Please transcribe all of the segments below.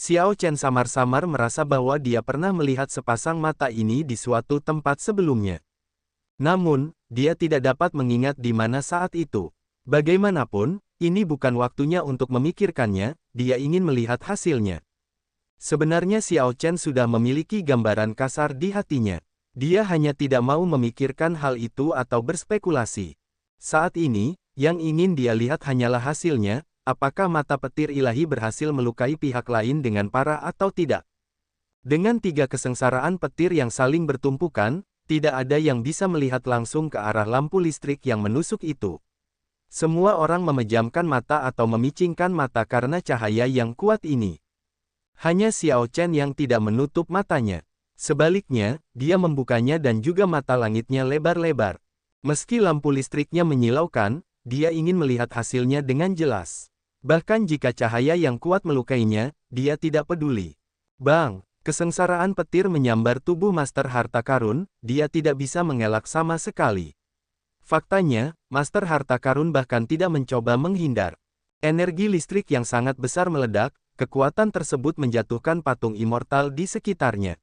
Xiao Chen samar-samar merasa bahwa dia pernah melihat sepasang mata ini di suatu tempat sebelumnya. Namun, dia tidak dapat mengingat di mana saat itu. Bagaimanapun, ini bukan waktunya untuk memikirkannya, dia ingin melihat hasilnya. Sebenarnya Xiao Chen sudah memiliki gambaran kasar di hatinya. Dia hanya tidak mau memikirkan hal itu atau berspekulasi. Saat ini, yang ingin dia lihat hanyalah hasilnya, apakah mata petir ilahi berhasil melukai pihak lain dengan parah atau tidak. Dengan 3 kesengsaraan petir yang saling bertumpukan, tidak ada yang bisa melihat langsung ke arah lampu listrik yang menusuk itu. Semua orang memejamkan mata atau memicingkan mata karena cahaya yang kuat ini. Hanya Xiao Chen yang tidak menutup matanya. Sebaliknya, dia membukanya dan juga mata langitnya lebar-lebar. Meski lampu listriknya menyilaukan, dia ingin melihat hasilnya dengan jelas. Bahkan jika cahaya yang kuat melukainya, dia tidak peduli. Bang! Kesengsaraan petir menyambar tubuh Master Harta Karun, dia tidak bisa mengelak sama sekali. Faktanya, Master Harta Karun bahkan tidak mencoba menghindar. Energi listrik yang sangat besar meledak, kekuatan tersebut menjatuhkan patung immortal di sekitarnya.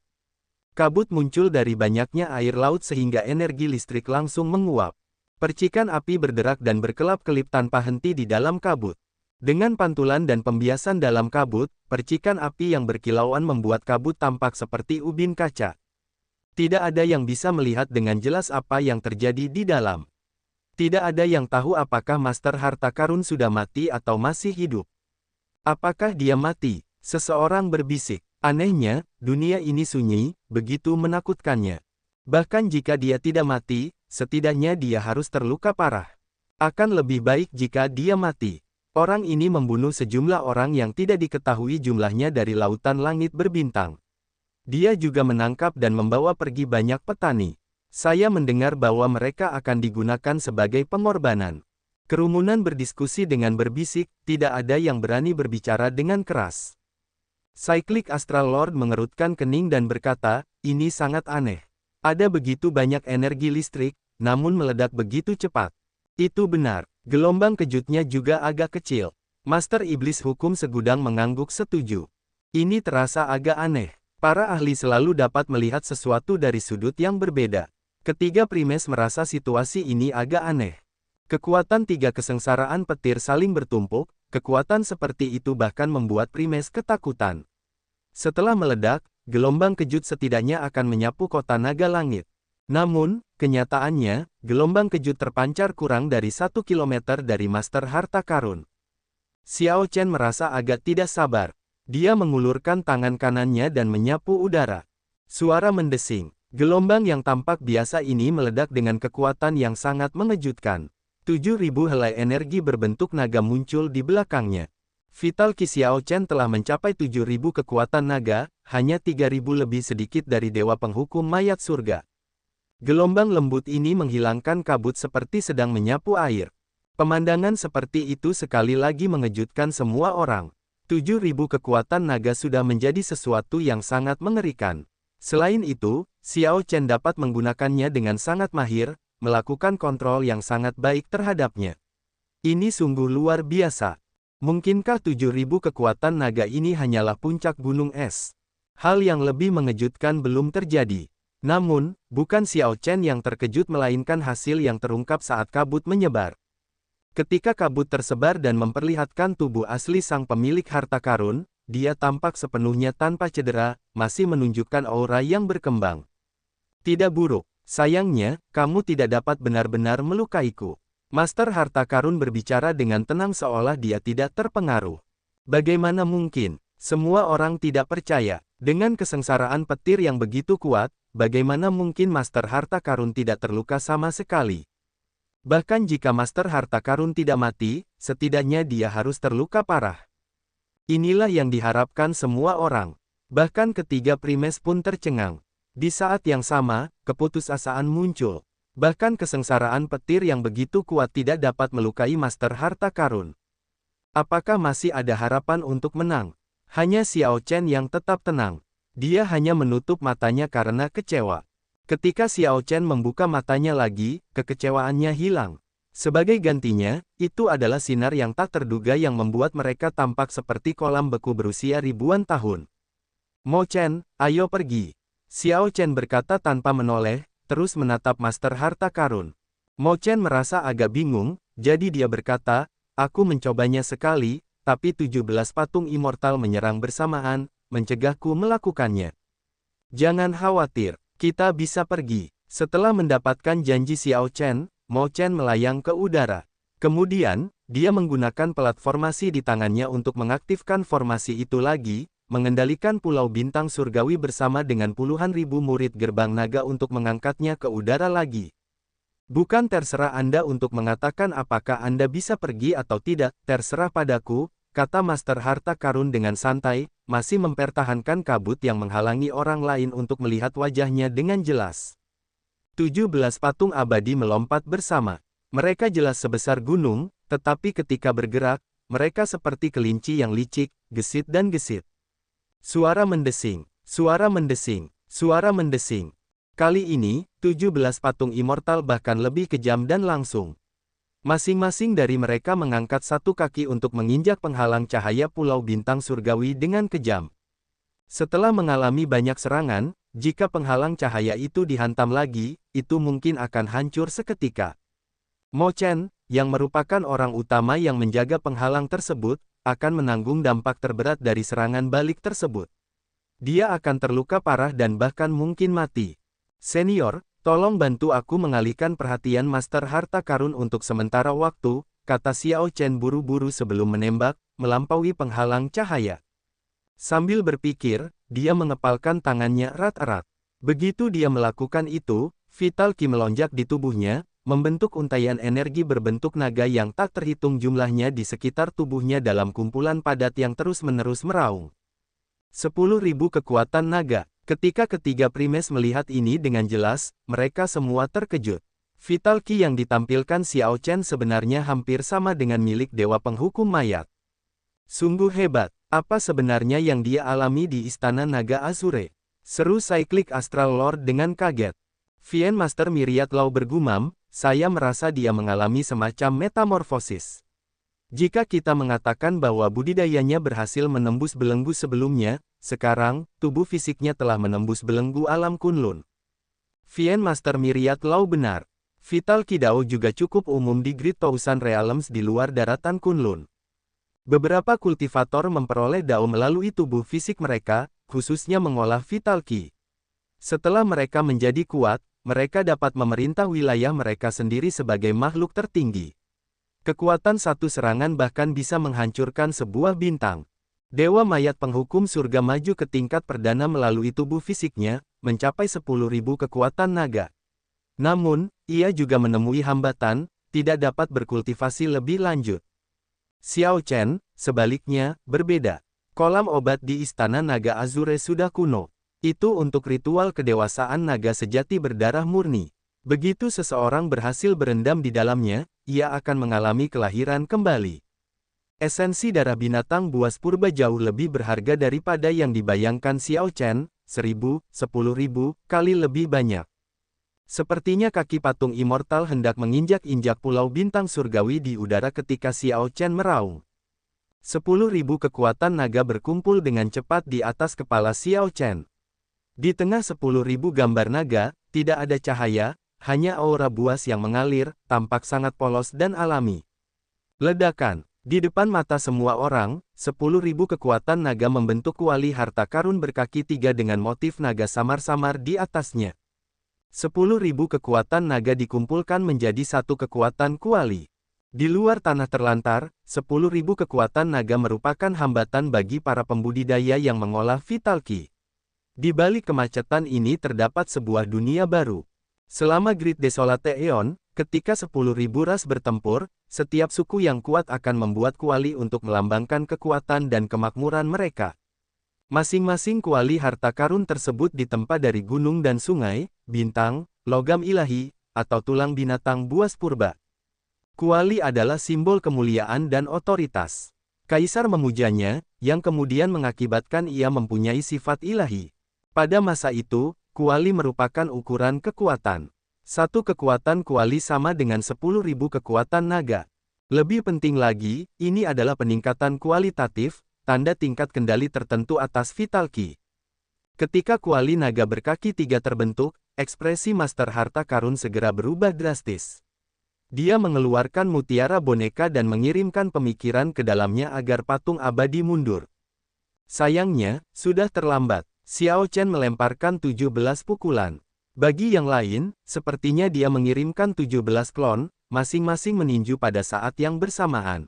Kabut muncul dari banyaknya air laut sehingga energi listrik langsung menguap. Percikan api berderak dan berkelap-kelip tanpa henti di dalam kabut. Dengan pantulan dan pembiasan dalam kabut, percikan api yang berkilauan membuat kabut tampak seperti ubin kaca. Tidak ada yang bisa melihat dengan jelas apa yang terjadi di dalam. Tidak ada yang tahu apakah Master Harta Karun sudah mati atau masih hidup. Apakah dia mati? Seseorang berbisik. Anehnya, dunia ini sunyi, begitu menakutkannya. Bahkan jika dia tidak mati, setidaknya dia harus terluka parah. Akan lebih baik jika dia mati. Orang ini membunuh sejumlah orang yang tidak diketahui jumlahnya dari lautan langit berbintang. Dia juga menangkap dan membawa pergi banyak petani. Saya mendengar bahwa mereka akan digunakan sebagai pengorbanan. Kerumunan berdiskusi dengan berbisik, tidak ada yang berani berbicara dengan keras. Cyclic Astral Lord mengerutkan kening dan berkata, ini sangat aneh. Ada begitu banyak energi listrik, namun meledak begitu cepat. Itu benar, gelombang kejutnya juga agak kecil. Master Iblis Hukum Segudang mengangguk setuju. Ini terasa agak aneh. Para ahli selalu dapat melihat sesuatu dari sudut yang berbeda. Ketiga primes merasa situasi ini agak aneh. Kekuatan 3 kesengsaraan petir saling bertumpuk, kekuatan seperti itu bahkan membuat primes ketakutan. Setelah meledak, gelombang kejut setidaknya akan menyapu kota naga langit. Namun, kenyataannya, gelombang kejut terpancar kurang dari 1 kilometer dari Master Harta Karun. Xiao Chen merasa agak tidak sabar. Dia mengulurkan tangan kanannya dan menyapu udara. Suara mendesing. Gelombang yang tampak biasa ini meledak dengan kekuatan yang sangat mengejutkan. 7.000 helai energi berbentuk naga muncul di belakangnya. Vital Ki Xiao Chen telah mencapai 7.000 kekuatan naga, hanya 3.000 lebih sedikit dari Dewa Penghukum Mayat Surga. Gelombang lembut ini menghilangkan kabut seperti sedang menyapu air. Pemandangan seperti itu sekali lagi mengejutkan semua orang. 7.000 kekuatan naga sudah menjadi sesuatu yang sangat mengerikan. Selain itu, Xiao Chen dapat menggunakannya dengan sangat mahir, melakukan kontrol yang sangat baik terhadapnya. Ini sungguh luar biasa. Mungkinkah 7.000 kekuatan naga ini hanyalah puncak gunung es? Hal yang lebih mengejutkan belum terjadi. Namun, bukan Xiao Chen yang terkejut melainkan hasil yang terungkap saat kabut menyebar. Ketika kabut tersebar dan memperlihatkan tubuh asli sang pemilik harta karun, dia tampak sepenuhnya tanpa cedera, masih menunjukkan aura yang berkembang. Tidak buruk. Sayangnya, kamu tidak dapat benar-benar melukaiku. Master Harta Karun berbicara dengan tenang seolah dia tidak terpengaruh. Bagaimana mungkin? Semua orang tidak percaya. Dengan kesengsaraan petir yang begitu kuat, bagaimana mungkin Master Harta Karun tidak terluka sama sekali? Bahkan jika Master Harta Karun tidak mati, setidaknya dia harus terluka parah. Inilah yang diharapkan semua orang. Bahkan ketiga primes pun tercengang. Di saat yang sama, keputusasaan muncul. Bahkan kesengsaraan petir yang begitu kuat tidak dapat melukai Master Harta Karun. Apakah masih ada harapan untuk menang? Hanya Xiao Chen yang tetap tenang. Dia hanya menutup matanya karena kecewa. Ketika Xiao Chen membuka matanya lagi, kekecewaannya hilang. Sebagai gantinya, itu adalah sinar yang tak terduga yang membuat mereka tampak seperti kolam beku berusia ribuan tahun. Mo Chen, ayo pergi. Xiao Chen berkata tanpa menoleh, terus menatap Master Harta Karun. Mo Chen merasa agak bingung, jadi dia berkata, aku mencobanya sekali, tapi 17 patung immortal menyerang bersamaan, mencegahku melakukannya. Jangan khawatir, kita bisa pergi. Setelah mendapatkan janji Xiao Chen, Mo Chen melayang ke udara. Kemudian, dia menggunakan platformasi di tangannya untuk mengaktifkan formasi itu lagi, mengendalikan Pulau Bintang Surgawi bersama dengan puluhan ribu murid gerbang naga untuk mengangkatnya ke udara lagi. Bukan terserah Anda untuk mengatakan apakah Anda bisa pergi atau tidak, terserah padaku, kata Master Harta Karun dengan santai, masih mempertahankan kabut yang menghalangi orang lain untuk melihat wajahnya dengan jelas. 17 patung abadi melompat bersama. Mereka jelas sebesar gunung, tetapi ketika bergerak, mereka seperti kelinci yang licik, gesit dan gesit. Suara mendesing, suara mendesing, suara mendesing. Kali ini, 17 patung immortal bahkan lebih kejam dan langsung. Masing-masing dari mereka mengangkat satu kaki untuk menginjak penghalang cahaya Pulau Bintang Surgawi dengan kejam. Setelah mengalami banyak serangan, jika penghalang cahaya itu dihantam lagi, itu mungkin akan hancur seketika. Mo Chen, yang merupakan orang utama yang menjaga penghalang tersebut, akan menanggung dampak terberat dari serangan balik tersebut. Dia akan terluka parah dan bahkan mungkin mati. Senior, tolong bantu aku mengalihkan perhatian Master Harta Karun untuk sementara waktu, kata Xiao Chen buru-buru sebelum menembak, melampaui penghalang cahaya. Sambil berpikir, dia mengepalkan tangannya erat-erat. Begitu dia melakukan itu, Vital Ki melonjak di tubuhnya, membentuk untaian energi berbentuk naga yang tak terhitung jumlahnya di sekitar tubuhnya dalam kumpulan padat yang terus-menerus meraung. 10.000 kekuatan naga. Ketika ketiga primes melihat ini dengan jelas, mereka semua terkejut. Vital Ki yang ditampilkan Xiao Chen sebenarnya hampir sama dengan milik Dewa Penghukum Mayat. Sungguh hebat. Apa sebenarnya yang dia alami di Istana Naga Azure? Seru Cyclic Astral Lord dengan kaget. Vien Master Myriad Law bergumam, saya merasa dia mengalami semacam metamorfosis. Jika kita mengatakan bahwa budidayanya berhasil menembus belenggu sebelumnya, sekarang, tubuh fisiknya telah menembus belenggu alam Kunlun. Vien Master Myriad Law benar. Vital Ki Dao juga cukup umum di Great Thousand Realms di luar daratan Kunlun. Beberapa kultivator memperoleh Dao melalui tubuh fisik mereka, khususnya mengolah Vital Ki. Setelah mereka menjadi kuat, mereka dapat memerintah wilayah mereka sendiri sebagai makhluk tertinggi. Kekuatan satu serangan bahkan bisa menghancurkan sebuah bintang. Dewa Mayat Penghukum Surga maju ke tingkat perdana melalui tubuh fisiknya, mencapai 10.000 kekuatan naga. Namun, ia juga menemui hambatan, tidak dapat berkultivasi lebih lanjut. Xiao Chen, sebaliknya, berbeda. Kolam obat di Istana Naga Azure sudah kuno. Itu untuk ritual kedewasaan naga sejati berdarah murni. Begitu seseorang berhasil berendam di dalamnya, ia akan mengalami kelahiran kembali. Esensi darah binatang buas purba jauh lebih berharga daripada yang dibayangkan Xiao Chen, 1000, 10.000 kali lebih banyak. Sepertinya kaki patung immortal hendak menginjak-injak Pulau Bintang Surgawi di udara ketika Xiao Chen meraung. 10.000 kekuatan naga berkumpul dengan cepat di atas kepala Xiao Chen. Di tengah 10.000 gambar naga, tidak ada cahaya, hanya aura buas yang mengalir, tampak sangat polos dan alami. Ledakan. Di depan mata semua orang, 10.000 kekuatan naga membentuk kuali harta karun berkaki tiga dengan motif naga samar-samar di atasnya. 10.000 kekuatan naga dikumpulkan menjadi satu kekuatan kuali. Di luar tanah terlantar, 10.000 kekuatan naga merupakan hambatan bagi para pembudidaya yang mengolah Vital Ki. Di balik kemacetan ini terdapat sebuah dunia baru. Selama Great Desolate Aeon, ketika 10.000 ras bertempur, setiap suku yang kuat akan membuat kuali untuk melambangkan kekuatan dan kemakmuran mereka. Masing-masing kuali harta karun tersebut ditempa dari gunung dan sungai, bintang, logam ilahi, atau tulang binatang buas purba. Kuali adalah simbol kemuliaan dan otoritas. Kaisar memujanya, yang kemudian mengakibatkan ia mempunyai sifat ilahi. Pada masa itu, kuali merupakan ukuran kekuatan. Satu kekuatan kuali sama dengan 10.000 kekuatan naga. Lebih penting lagi, ini adalah peningkatan kualitatif, tanda tingkat kendali tertentu atas Vital Ki. Ketika kuali naga berkaki 3 terbentuk, ekspresi Master Harta Karun segera berubah drastis. Dia mengeluarkan mutiara boneka dan mengirimkan pemikiran ke dalamnya agar patung abadi mundur. Sayangnya, sudah terlambat. Xiao Chen melemparkan 17 pukulan. Bagi yang lain, sepertinya dia mengirimkan 17 klon, masing-masing meninju pada saat yang bersamaan.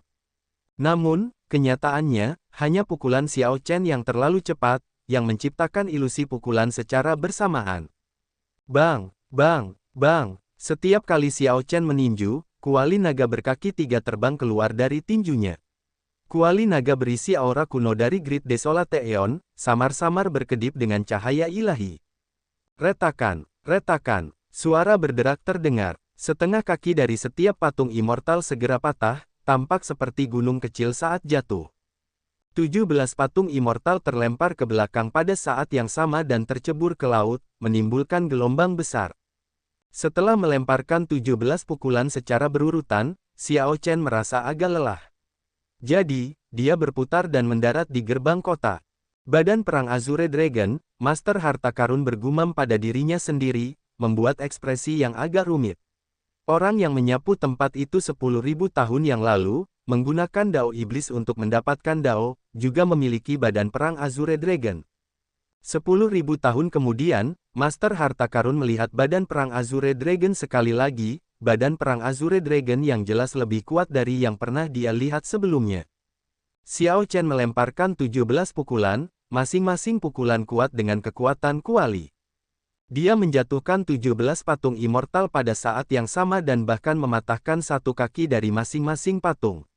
Namun, kenyataannya, hanya pukulan Xiao Chen yang terlalu cepat, yang menciptakan ilusi pukulan secara bersamaan. Bang, bang, bang. Setiap kali Xiao Chen meninju, kuali naga berkaki 3 terbang keluar dari tinjunya. Kuali naga berisi aura kuno dari Great Desolate Aeon, samar-samar berkedip dengan cahaya ilahi. Retakan, retakan, suara berderak terdengar. Setengah kaki dari setiap patung immortal segera patah, tampak seperti gunung kecil saat jatuh. 17 patung immortal terlempar ke belakang pada saat yang sama dan tercebur ke laut, menimbulkan gelombang besar. Setelah melemparkan 17 pukulan secara berurutan, Xiao Chen merasa agak lelah. Jadi, dia berputar dan mendarat di gerbang kota. Badan perang Azure Dragon, Master Harta Karun bergumam pada dirinya sendiri, membuat ekspresi yang agak rumit. Orang yang menyapu tempat itu 10.000 tahun yang lalu, menggunakan Dao Iblis untuk mendapatkan Dao, juga memiliki badan perang Azure Dragon. 10.000 tahun kemudian, Master Harta Karun melihat badan perang Azure Dragon sekali lagi, badan perang Azure Dragon yang jelas lebih kuat dari yang pernah dia lihat sebelumnya. Xiao Chen melemparkan 17 pukulan, masing-masing pukulan kuat dengan kekuatan kuali. Dia menjatuhkan 17 patung immortal pada saat yang sama dan bahkan mematahkan satu kaki dari masing-masing patung.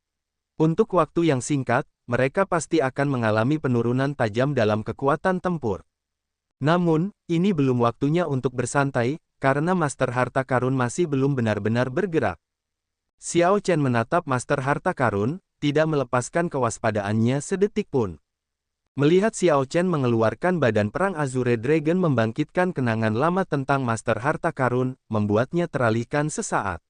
Untuk waktu yang singkat, mereka pasti akan mengalami penurunan tajam dalam kekuatan tempur. Namun, ini belum waktunya untuk bersantai, karena Master Harta Karun masih belum benar-benar bergerak. Xiao Chen menatap Master Harta Karun, tidak melepaskan kewaspadaannya sedetik pun. Melihat Xiao Chen mengeluarkan badan perang Azure Dragon membangkitkan kenangan lama tentang Master Harta Karun, membuatnya teralihkan sesaat.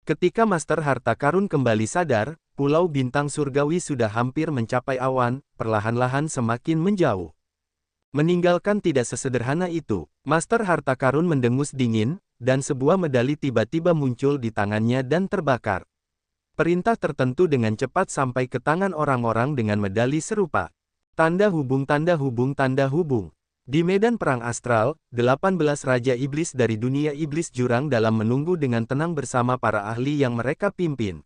Ketika Master Harta Karun kembali sadar, Pulau Bintang Surgawi sudah hampir mencapai awan, perlahan-lahan semakin menjauh. Meninggalkan tidak sesederhana itu, Master Harta Karun mendengus dingin, dan sebuah medali tiba-tiba muncul di tangannya dan terbakar. Perintah tertentu dengan cepat sampai ke tangan orang-orang dengan medali serupa. Tanda hubung, tanda hubung, tanda hubung. Di medan perang astral, 18 Raja Iblis dari dunia Iblis Jurang dalam menunggu dengan tenang bersama para ahli yang mereka pimpin.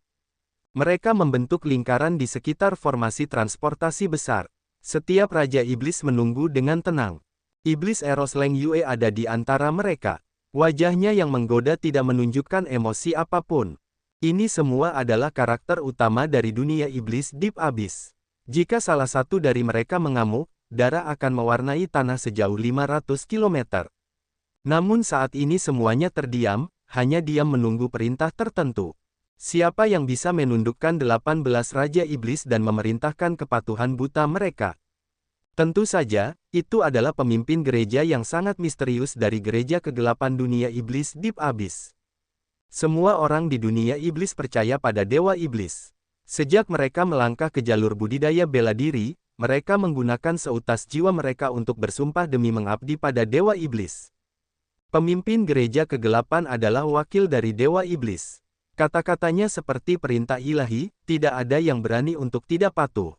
Mereka membentuk lingkaran di sekitar formasi transportasi besar. Setiap Raja Iblis menunggu dengan tenang. Iblis Eros Leng Yue ada di antara mereka. Wajahnya yang menggoda tidak menunjukkan emosi apapun. Ini semua adalah karakter utama dari dunia Iblis Deep Abyss. Jika salah satu dari mereka mengamuk, darah akan mewarnai tanah sejauh 500 km. Namun saat ini semuanya terdiam, hanya diam menunggu perintah tertentu. Siapa yang bisa menundukkan 18 Raja Iblis dan memerintahkan kepatuhan buta mereka? Tentu saja, itu adalah pemimpin gereja yang sangat misterius dari gereja kegelapan dunia Iblis Deep Abyss. Semua orang di dunia Iblis percaya pada Dewa Iblis. Sejak mereka melangkah ke jalur budidaya bela diri, mereka menggunakan seutas jiwa mereka untuk bersumpah demi mengabdi pada Dewa Iblis. Pemimpin gereja kegelapan adalah wakil dari Dewa Iblis. Kata-katanya seperti perintah ilahi, tidak ada yang berani untuk tidak patuh.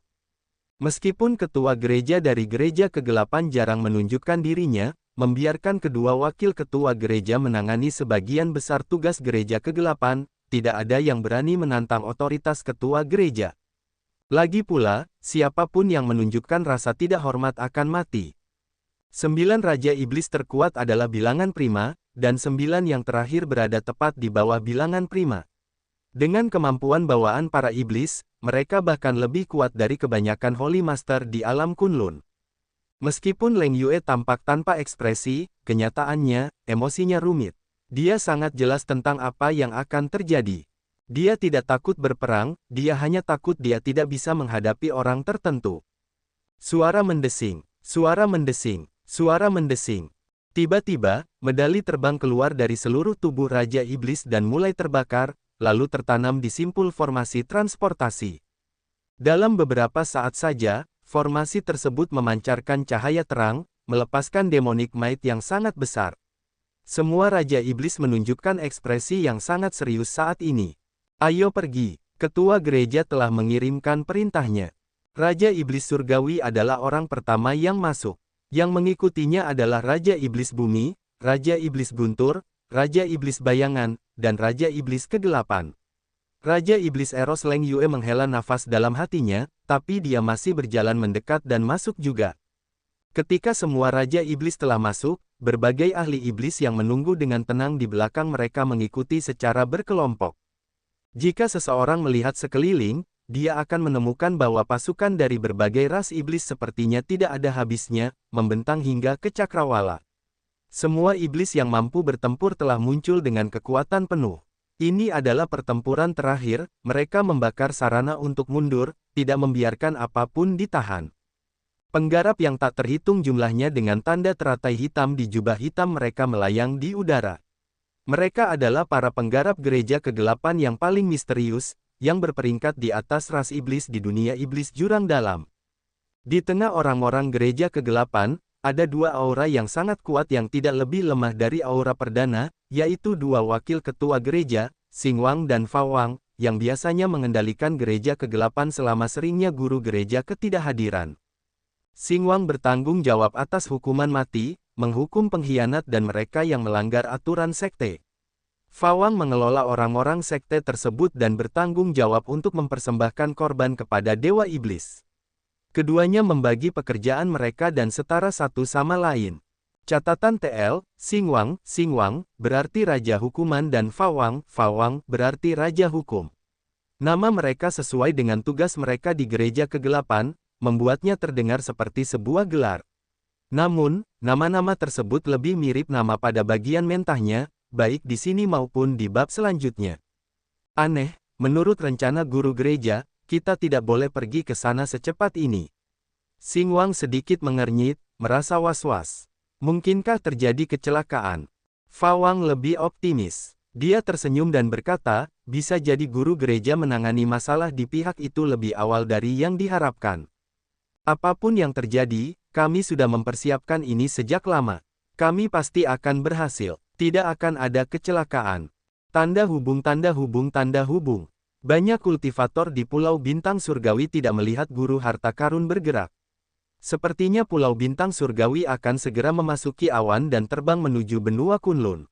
Meskipun ketua gereja dari gereja kegelapan jarang menunjukkan dirinya, membiarkan kedua wakil ketua gereja menangani sebagian besar tugas gereja kegelapan, tidak ada yang berani menantang otoritas ketua gereja. Lagi pula, siapapun yang menunjukkan rasa tidak hormat akan mati. 9 Raja Iblis terkuat adalah bilangan prima, dan 9 yang terakhir berada tepat di bawah bilangan prima. Dengan kemampuan bawaan para iblis, mereka bahkan lebih kuat dari kebanyakan Holy Master di alam Kunlun. Meskipun Leng Yue tampak tanpa ekspresi, kenyataannya, emosinya rumit. Dia sangat jelas tentang apa yang akan terjadi. Dia tidak takut berperang, dia hanya takut dia tidak bisa menghadapi orang tertentu. Suara mendesing, suara mendesing, suara mendesing. Tiba-tiba, medali terbang keluar dari seluruh tubuh Raja Iblis dan mulai terbakar, lalu tertanam di simpul formasi transportasi. Dalam beberapa saat saja, formasi tersebut memancarkan cahaya terang, melepaskan demonic might yang sangat besar. Semua Raja Iblis menunjukkan ekspresi yang sangat serius saat ini. Ayo pergi, ketua gereja telah mengirimkan perintahnya. Raja Iblis Surgawi adalah orang pertama yang masuk. Yang mengikutinya adalah Raja Iblis Bumi, Raja Iblis Guntur, Raja Iblis Bayangan, dan Raja Iblis Kegelapan. Raja Iblis Eros Leng Yue menghela nafas dalam hatinya, tapi dia masih berjalan mendekat dan masuk juga. Ketika semua Raja Iblis telah masuk, berbagai ahli iblis yang menunggu dengan tenang di belakang mereka mengikuti secara berkelompok. Jika seseorang melihat sekeliling, dia akan menemukan bahwa pasukan dari berbagai ras iblis sepertinya tidak ada habisnya, membentang hingga ke cakrawala. Semua iblis yang mampu bertempur telah muncul dengan kekuatan penuh. Ini adalah pertempuran terakhir, mereka membakar sarana untuk mundur, tidak membiarkan apapun ditahan. Penggarap yang tak terhitung jumlahnya dengan tanda teratai hitam di jubah hitam mereka melayang di udara. Mereka adalah para penggarap gereja kegelapan yang paling misterius, yang berperingkat di atas ras iblis di dunia iblis jurang dalam. Di tengah orang-orang gereja kegelapan, ada dua aura yang sangat kuat yang tidak lebih lemah dari aura perdana, yaitu dua wakil ketua gereja, Xingwang dan Fawang, yang biasanya mengendalikan gereja kegelapan selama seringnya guru gereja ketidakhadiran. Xingwang bertanggung jawab atas hukuman mati, menghukum pengkhianat dan mereka yang melanggar aturan sekte. Fawang mengelola orang-orang sekte tersebut dan bertanggung jawab untuk mempersembahkan korban kepada Dewa Iblis. Keduanya membagi pekerjaan mereka dan setara satu sama lain. Catatan TL, Xingwang berarti Raja Hukuman dan Fawang berarti Raja Hukum. Nama mereka sesuai dengan tugas mereka di gereja kegelapan, membuatnya terdengar seperti sebuah gelar. Namun, nama-nama tersebut lebih mirip nama pada bagian mentahnya, baik di sini maupun di bab selanjutnya. Aneh, menurut rencana guru gereja, kita tidak boleh pergi ke sana secepat ini. Xingwang sedikit mengernyit, merasa was-was. Mungkinkah terjadi kecelakaan? Fawang lebih optimis. Dia tersenyum dan berkata, bisa jadi guru gereja menangani masalah di pihak itu lebih awal dari yang diharapkan. Apapun yang terjadi, kami sudah mempersiapkan ini sejak lama. Kami pasti akan berhasil. Tidak akan ada kecelakaan. Tanda hubung. Banyak kultivator di Pulau Bintang Surgawi tidak melihat guru harta karun bergerak. Sepertinya Pulau Bintang Surgawi akan segera memasuki awan dan terbang menuju benua Kunlun.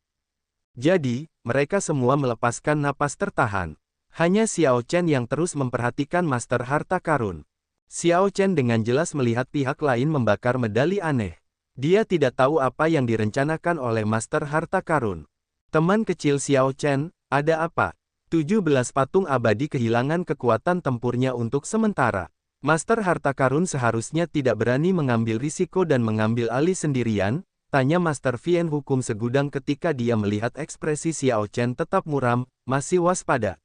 Jadi, mereka semua melepaskan napas tertahan. Hanya Xiao Chen yang terus memperhatikan Master Harta Karun. Xiao Chen dengan jelas melihat pihak lain membakar medali aneh. Dia tidak tahu apa yang direncanakan oleh Master Harta Karun. Teman kecil Xiao Chen, ada apa? 17 patung abadi kehilangan kekuatan tempurnya untuk sementara. Master Harta Karun seharusnya tidak berani mengambil risiko dan mengambil alih sendirian, tanya Master Vien Hukum segudang ketika dia melihat ekspresi Xiao Chen tetap muram, masih waspada.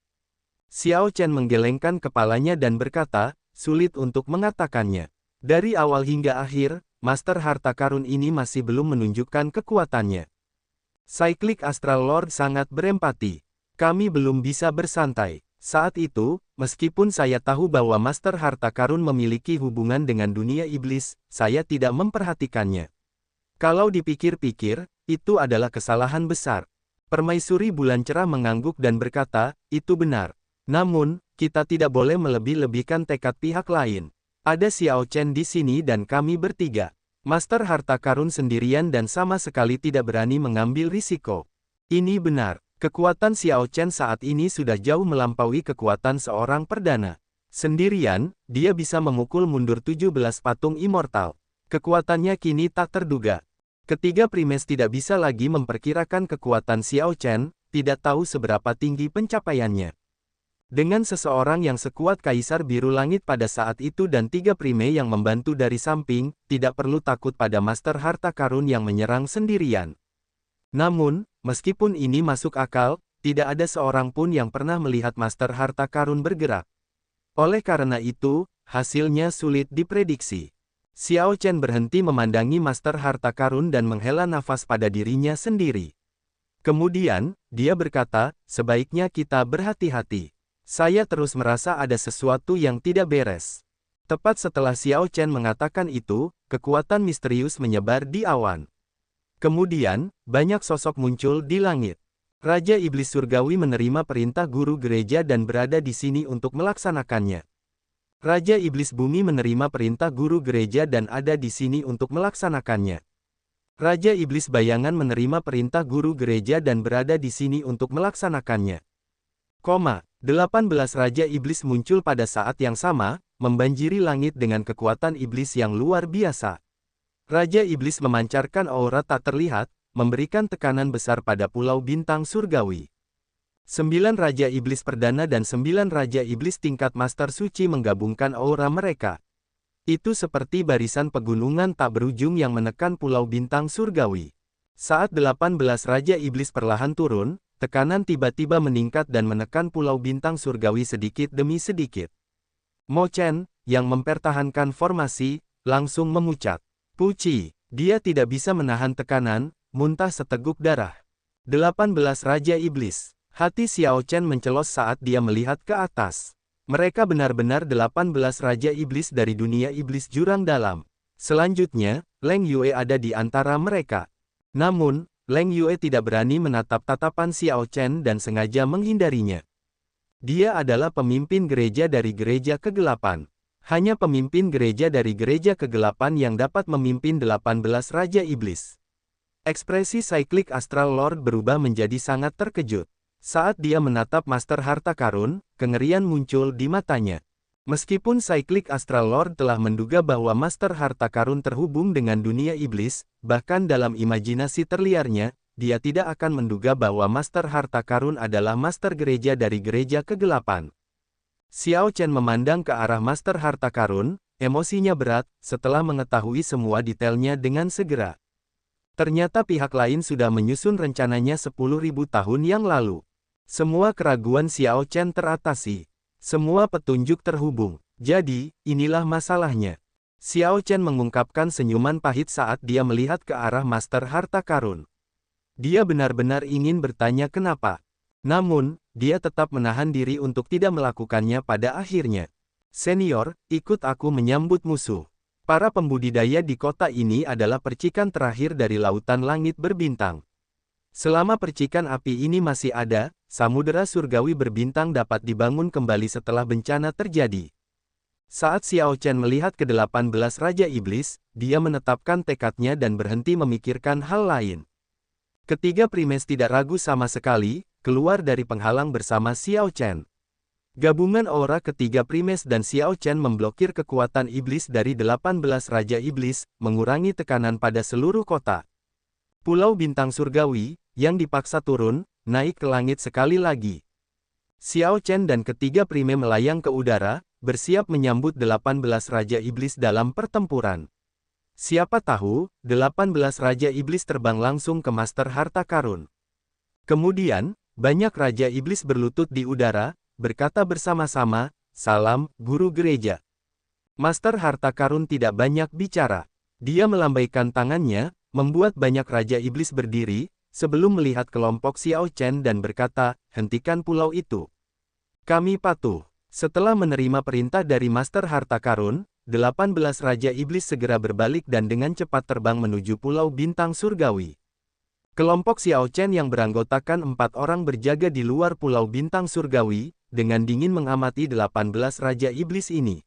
Xiao Chen menggelengkan kepalanya dan berkata, sulit untuk mengatakannya. Dari awal hingga akhir, Master Harta Karun ini masih belum menunjukkan kekuatannya. Cyclic Astral Lord sangat berempati. Kami belum bisa bersantai. Saat itu, meskipun saya tahu bahwa Master Harta Karun memiliki hubungan dengan dunia iblis, saya tidak memperhatikannya. Kalau dipikir-pikir, itu adalah kesalahan besar. Permaisuri Bulan Cerah mengangguk dan berkata, itu benar. Namun, kita tidak boleh melebih-lebihkan tekad pihak lain. Ada Xiao Chen di sini dan kami bertiga. Master Harta Karun sendirian dan sama sekali tidak berani mengambil risiko. Ini benar. Kekuatan Xiao Chen saat ini sudah jauh melampaui kekuatan seorang perdana. Sendirian, dia bisa memukul mundur 17 patung immortal. Kekuatannya kini tak terduga. Ketiga primes tidak bisa lagi memperkirakan kekuatan Xiao Chen, tidak tahu seberapa tinggi pencapaiannya. Dengan seseorang yang sekuat Kaisar Biru Langit pada saat itu dan tiga prime yang membantu dari samping, tidak perlu takut pada Master Harta Karun yang menyerang sendirian. Namun, meskipun ini masuk akal, tidak ada seorang pun yang pernah melihat Master Harta Karun bergerak. Oleh karena itu, hasilnya sulit diprediksi. Xiao Chen berhenti memandangi Master Harta Karun dan menghela nafas pada dirinya sendiri. Kemudian, dia berkata, sebaiknya kita berhati-hati. Saya terus merasa ada sesuatu yang tidak beres. Tepat setelah Xiao Chen mengatakan itu, kekuatan misterius menyebar di awan. Kemudian, banyak sosok muncul di langit. Raja Iblis Surgawi menerima perintah guru gereja dan berada di sini untuk melaksanakannya. Raja Iblis Bumi menerima perintah guru gereja dan ada di sini untuk melaksanakannya. Raja Iblis Bayangan menerima perintah guru gereja dan berada di sini untuk melaksanakannya. 18 Raja Iblis muncul pada saat yang sama, membanjiri langit dengan kekuatan iblis yang luar biasa. Raja Iblis memancarkan aura tak terlihat, memberikan tekanan besar pada Pulau Bintang Surgawi. 9 Raja Iblis Perdana dan 9 Raja Iblis tingkat Master Suci menggabungkan aura mereka. Itu seperti barisan pegunungan tak berujung yang menekan Pulau Bintang Surgawi. Saat 18 Raja Iblis perlahan turun, tekanan tiba-tiba meningkat dan menekan Pulau Bintang Surgawi sedikit demi sedikit. Mo Chen, yang mempertahankan formasi, langsung memucat. Puci, dia tidak bisa menahan tekanan, muntah seteguk darah. 18 Raja Iblis. Hati Xiao Chen mencelos saat dia melihat ke atas. Mereka benar-benar 18 Raja Iblis dari dunia iblis jurang dalam. Selanjutnya, Leng Yue ada di antara mereka. Namun, Leng Yue tidak berani menatap tatapan Xiao Chen dan sengaja menghindarinya. Dia adalah pemimpin gereja dari gereja kegelapan. Hanya pemimpin gereja dari gereja kegelapan yang dapat memimpin 18 Raja Iblis. Ekspresi Cyclic Astral Lord berubah menjadi sangat terkejut. Saat dia menatap Master Harta Karun, kengerian muncul di matanya. Meskipun Cyclic Astral Lord telah menduga bahwa Master Harta Karun terhubung dengan dunia iblis, bahkan dalam imajinasi terliarnya, dia tidak akan menduga bahwa Master Harta Karun adalah Master Gereja dari Gereja Kegelapan. Xiao Chen memandang ke arah Master Harta Karun, emosinya berat, setelah mengetahui semua detailnya dengan segera. Ternyata pihak lain sudah menyusun rencananya 10.000 tahun yang lalu. Semua keraguan Xiao Chen teratasi. Semua petunjuk terhubung. Jadi, inilah masalahnya. Xiao Chen mengungkapkan senyuman pahit saat dia melihat ke arah Master Harta Karun. Dia benar-benar ingin bertanya kenapa. Namun, dia tetap menahan diri untuk tidak melakukannya pada akhirnya. Senior, ikut aku menyambut musuh. Para pembudidaya di kota ini adalah percikan terakhir dari lautan langit berbintang. Selama percikan api ini masih ada, samudera surgawi berbintang dapat dibangun kembali setelah bencana terjadi. Saat Xiao Chen melihat ke-18 Raja Iblis, dia menetapkan tekadnya dan berhenti memikirkan hal lain. Ketiga primes tidak ragu sama sekali, keluar dari penghalang bersama Xiao Chen. Gabungan aura ketiga primes dan Xiao Chen memblokir kekuatan iblis dari 18 Raja Iblis, mengurangi tekanan pada seluruh kota. Pulau Bintang Surgawi, yang dipaksa turun, naik ke langit sekali lagi. Xiao Chen dan ketiga prime melayang ke udara, bersiap menyambut 18 Raja Iblis dalam pertempuran. Siapa tahu, 18 Raja Iblis terbang langsung ke Master Harta Karun. Kemudian, banyak Raja Iblis berlutut di udara, berkata bersama-sama, "Salam, Guru Gereja." Master Harta Karun tidak banyak bicara. Dia melambaikan tangannya, membuat banyak Raja Iblis berdiri, sebelum melihat kelompok Xiao Chen dan berkata, "Hentikan pulau itu. Kami patuh." Setelah menerima perintah dari Master Harta Karun, 18 Raja Iblis segera berbalik dan dengan cepat terbang menuju Pulau Bintang Surgawi. Kelompok Xiao Chen yang beranggotakan 4 orang berjaga di luar Pulau Bintang Surgawi, dengan dingin mengamati 18 Raja Iblis ini.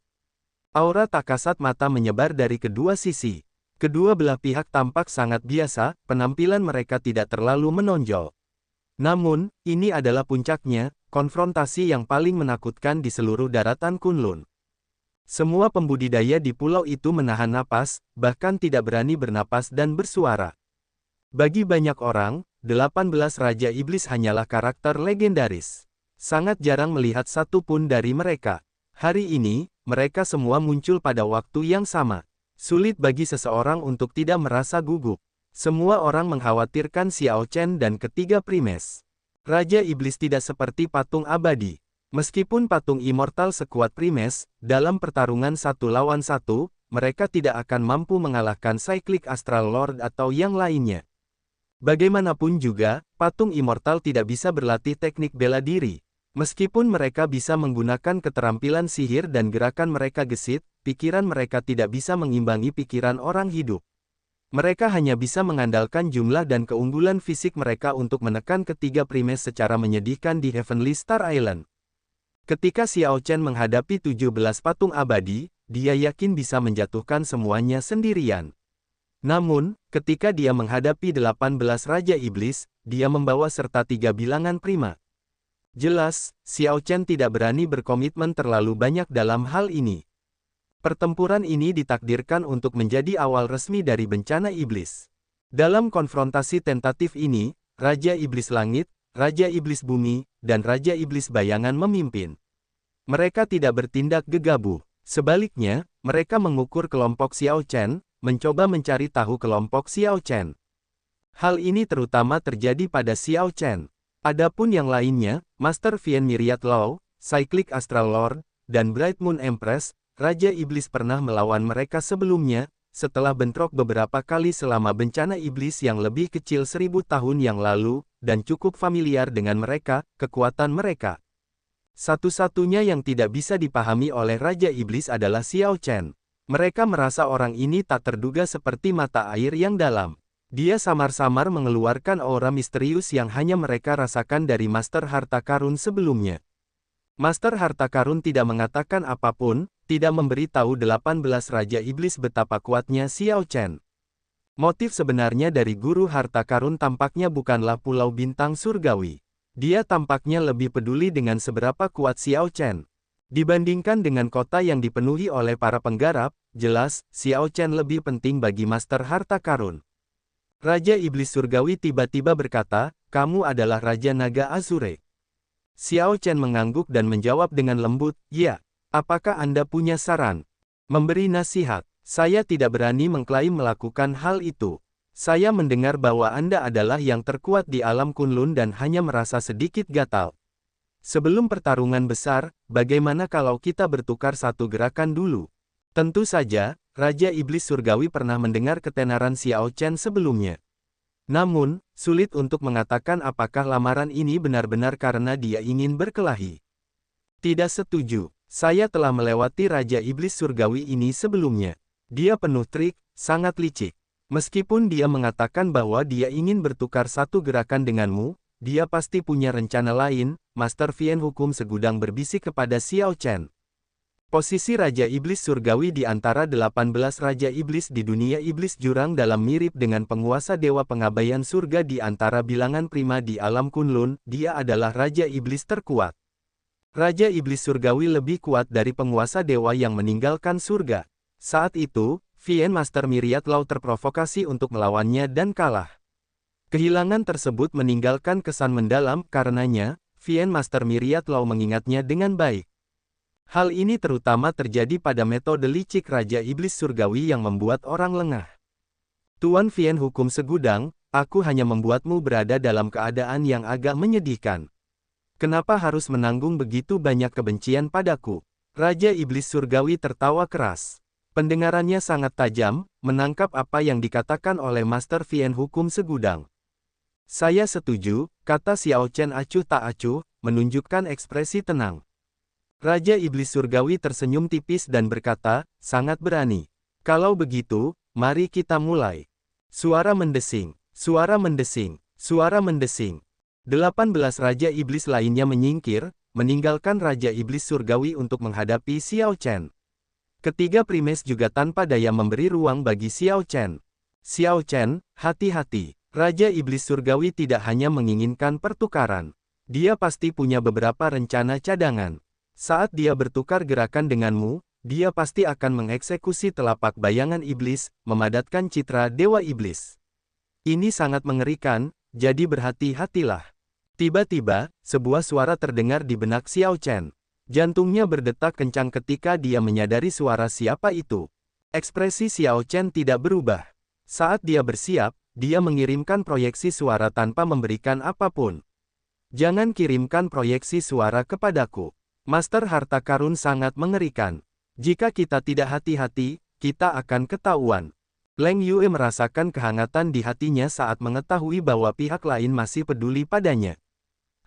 Aura tak kasat mata menyebar dari kedua sisi. Kedua belah pihak tampak sangat biasa, penampilan mereka tidak terlalu menonjol. Namun, ini adalah puncaknya, konfrontasi yang paling menakutkan di seluruh daratan Kunlun. Semua pembudidaya di pulau itu menahan napas, bahkan tidak berani bernapas dan bersuara. Bagi banyak orang, 18 Raja Iblis hanyalah karakter legendaris. Sangat jarang melihat satu pun dari mereka. Hari ini, mereka semua muncul pada waktu yang sama. Sulit bagi seseorang untuk tidak merasa gugup. Semua orang mengkhawatirkan Xiao Chen dan ketiga primes. Raja Iblis tidak seperti patung abadi. Meskipun patung immortal sekuat primes, dalam pertarungan 1 lawan 1, mereka tidak akan mampu mengalahkan Cyclic Astral Lord atau yang lainnya. Bagaimanapun juga, patung immortal tidak bisa berlatih teknik bela diri. Meskipun mereka bisa menggunakan keterampilan sihir dan gerakan mereka gesit, pikiran mereka tidak bisa mengimbangi pikiran orang hidup. Mereka hanya bisa mengandalkan jumlah dan keunggulan fisik mereka untuk menekan ketiga primes secara menyedihkan di Heavenly Star Island. Ketika Xiao Chen menghadapi 17 patung abadi, dia yakin bisa menjatuhkan semuanya sendirian. Namun, ketika dia menghadapi 18 Raja Iblis, dia membawa serta 3 bilangan prima. Jelas, Xiao Chen tidak berani berkomitmen terlalu banyak dalam hal ini. Pertempuran ini ditakdirkan untuk menjadi awal resmi dari bencana iblis. Dalam konfrontasi tentatif ini, Raja Iblis Langit, Raja Iblis Bumi, dan Raja Iblis Bayangan memimpin. Mereka tidak bertindak gegabah. Sebaliknya, mereka mengukur kelompok Xiao Chen, mencoba mencari tahu kelompok Xiao Chen. Hal ini terutama terjadi pada Xiao Chen. Adapun yang lainnya, Master Vian Myriad Law, Cyclic Astral Lord, dan Bright Moon Empress, Raja Iblis pernah melawan mereka sebelumnya, setelah bentrok beberapa kali selama bencana iblis yang lebih kecil 1000 tahun yang lalu, dan cukup familiar dengan mereka, kekuatan mereka. Satu-satunya yang tidak bisa dipahami oleh Raja Iblis adalah Xiao Chen. Mereka merasa orang ini tak terduga seperti mata air yang dalam. Dia samar-samar mengeluarkan aura misterius yang hanya mereka rasakan dari Master Harta Karun sebelumnya. Master Harta Karun tidak mengatakan apapun, tidak memberitahu 18 Raja Iblis betapa kuatnya Xiao Chen. Motif sebenarnya dari Guru Harta Karun tampaknya bukanlah Pulau Bintang Surgawi. Dia tampaknya lebih peduli dengan seberapa kuat Xiao Chen. Dibandingkan dengan kota yang dipenuhi oleh para penggarap, jelas, Xiao Chen lebih penting bagi Master Harta Karun. Raja Iblis Surgawi tiba-tiba berkata, "Kamu adalah Raja Naga Azure." Xiao Chen mengangguk dan menjawab dengan lembut, "Ya, apakah Anda punya saran?" Memberi nasihat, "Saya tidak berani mengklaim melakukan hal itu. Saya mendengar bahwa Anda adalah yang terkuat di alam Kunlun dan hanya merasa sedikit gatal. Sebelum pertarungan besar, bagaimana kalau kita bertukar satu gerakan dulu?" Tentu saja, Raja Iblis Surgawi pernah mendengar ketenaran Xiao Chen sebelumnya. Namun, sulit untuk mengatakan apakah lamaran ini benar-benar karena dia ingin berkelahi. "Tidak setuju. Saya telah melewati Raja Iblis Surgawi ini sebelumnya. Dia penuh trik, sangat licik. Meskipun dia mengatakan bahwa dia ingin bertukar satu gerakan denganmu, dia pasti punya rencana lain." Master Vian Hukum Segudang berbisik kepada Xiao Chen. Posisi Raja Iblis Surgawi di antara 18 Raja Iblis di dunia Iblis Jurang dalam mirip dengan penguasa Dewa Pengabaian Surga di antara bilangan prima di alam Kunlun, dia adalah Raja Iblis terkuat. Raja Iblis Surgawi lebih kuat dari penguasa Dewa yang meninggalkan surga. Saat itu, Vian Master Myriad Law terprovokasi untuk melawannya dan kalah. Kehilangan tersebut meninggalkan kesan mendalam, karenanya, Vian Master Myriad Law mengingatnya dengan baik. Hal ini terutama terjadi pada metode licik Raja Iblis Surgawi yang membuat orang lengah. "Tuan Vian Hukum Segudang, aku hanya membuatmu berada dalam keadaan yang agak menyedihkan. Kenapa harus menanggung begitu banyak kebencian padaku?" Raja Iblis Surgawi tertawa keras. Pendengarannya sangat tajam, menangkap apa yang dikatakan oleh Master Vian Hukum Segudang. "Saya setuju," kata Xiao Chen acuh tak acuh, menunjukkan ekspresi tenang. Raja Iblis Surgawi tersenyum tipis dan berkata, "Sangat berani. Kalau begitu, mari kita mulai." Suara mendesing, suara mendesing, suara mendesing. 18 Raja Iblis lainnya menyingkir, meninggalkan Raja Iblis Surgawi untuk menghadapi Xiao Chen. Ketiga primes juga tanpa daya memberi ruang bagi Xiao Chen. "Xiao Chen, hati-hati. Raja Iblis Surgawi tidak hanya menginginkan pertukaran. Dia pasti punya beberapa rencana cadangan. Saat dia bertukar gerakan denganmu, dia pasti akan mengeksekusi telapak bayangan iblis, memadatkan citra Dewa Iblis. Ini sangat mengerikan, jadi berhati-hatilah." Tiba-tiba, sebuah suara terdengar di benak Xiao Chen. Jantungnya berdetak kencang ketika dia menyadari suara siapa itu. Ekspresi Xiao Chen tidak berubah. Saat dia bersiap, dia mengirimkan proyeksi suara tanpa memberikan apapun. "Jangan kirimkan proyeksi suara kepadaku. Master Harta Karun sangat mengerikan. Jika kita tidak hati-hati, kita akan ketahuan. Leng Yue merasakan kehangatan di hatinya saat mengetahui bahwa pihak lain masih peduli padanya.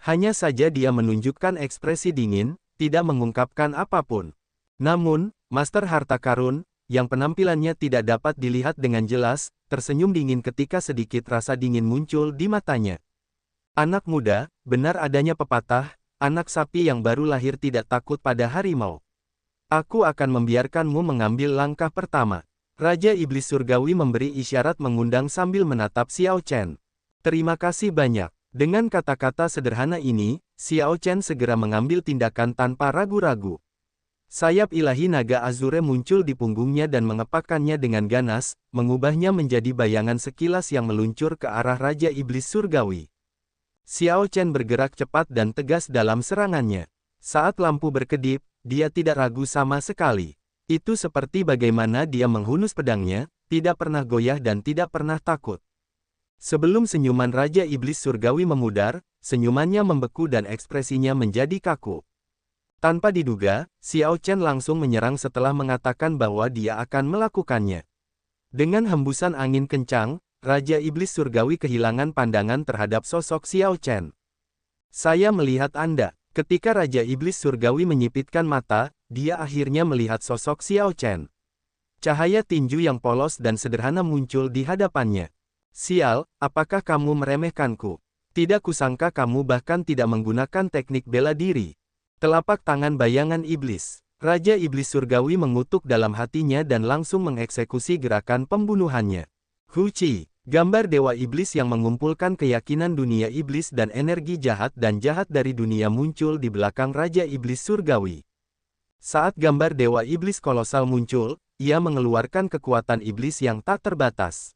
Hanya saja dia menunjukkan ekspresi dingin, tidak mengungkapkan apapun. Namun, Master Harta Karun, yang penampilannya tidak dapat dilihat dengan jelas, tersenyum dingin ketika sedikit rasa dingin muncul di matanya. Anak muda, benar adanya pepatah, anak sapi yang baru lahir tidak takut pada harimau. Aku akan membiarkanmu mengambil langkah pertama. Raja Iblis Surgawi memberi isyarat mengundang sambil menatap Xiao Chen. Terima kasih banyak. Dengan kata-kata sederhana ini, Xiao Chen segera mengambil tindakan tanpa ragu-ragu. Sayap ilahi naga azure muncul di punggungnya dan mengepakkannya dengan ganas, mengubahnya menjadi bayangan sekilas yang meluncur ke arah Raja Iblis Surgawi. Xiao Chen bergerak cepat dan tegas dalam serangannya. Saat lampu berkedip, dia tidak ragu sama sekali. Itu seperti bagaimana dia menghunus pedangnya, tidak pernah goyah dan tidak pernah takut. Sebelum senyuman Raja Iblis Surgawi memudar, senyumannya membeku dan ekspresinya menjadi kaku. Tanpa diduga, Xiao Chen langsung menyerang setelah mengatakan bahwa dia akan melakukannya. Dengan hembusan angin kencang, Raja Iblis Surgawi kehilangan pandangan terhadap sosok Xiao Chen. Saya melihat Anda. Ketika Raja Iblis Surgawi menyipitkan mata, dia akhirnya melihat sosok Xiao Chen. Cahaya tinju yang polos dan sederhana muncul di hadapannya. Sial, apakah kamu meremehkanku? Tidak kusangka kamu bahkan tidak menggunakan teknik bela diri. Telapak tangan bayangan iblis. Raja Iblis Surgawi mengutuk dalam hatinya dan langsung mengeksekusi gerakan pembunuhannya. Huci, gambar Dewa Iblis yang mengumpulkan keyakinan dunia iblis dan energi jahat dari dunia muncul di belakang Raja Iblis Surgawi. Saat gambar Dewa Iblis kolosal muncul, ia mengeluarkan kekuatan iblis yang tak terbatas.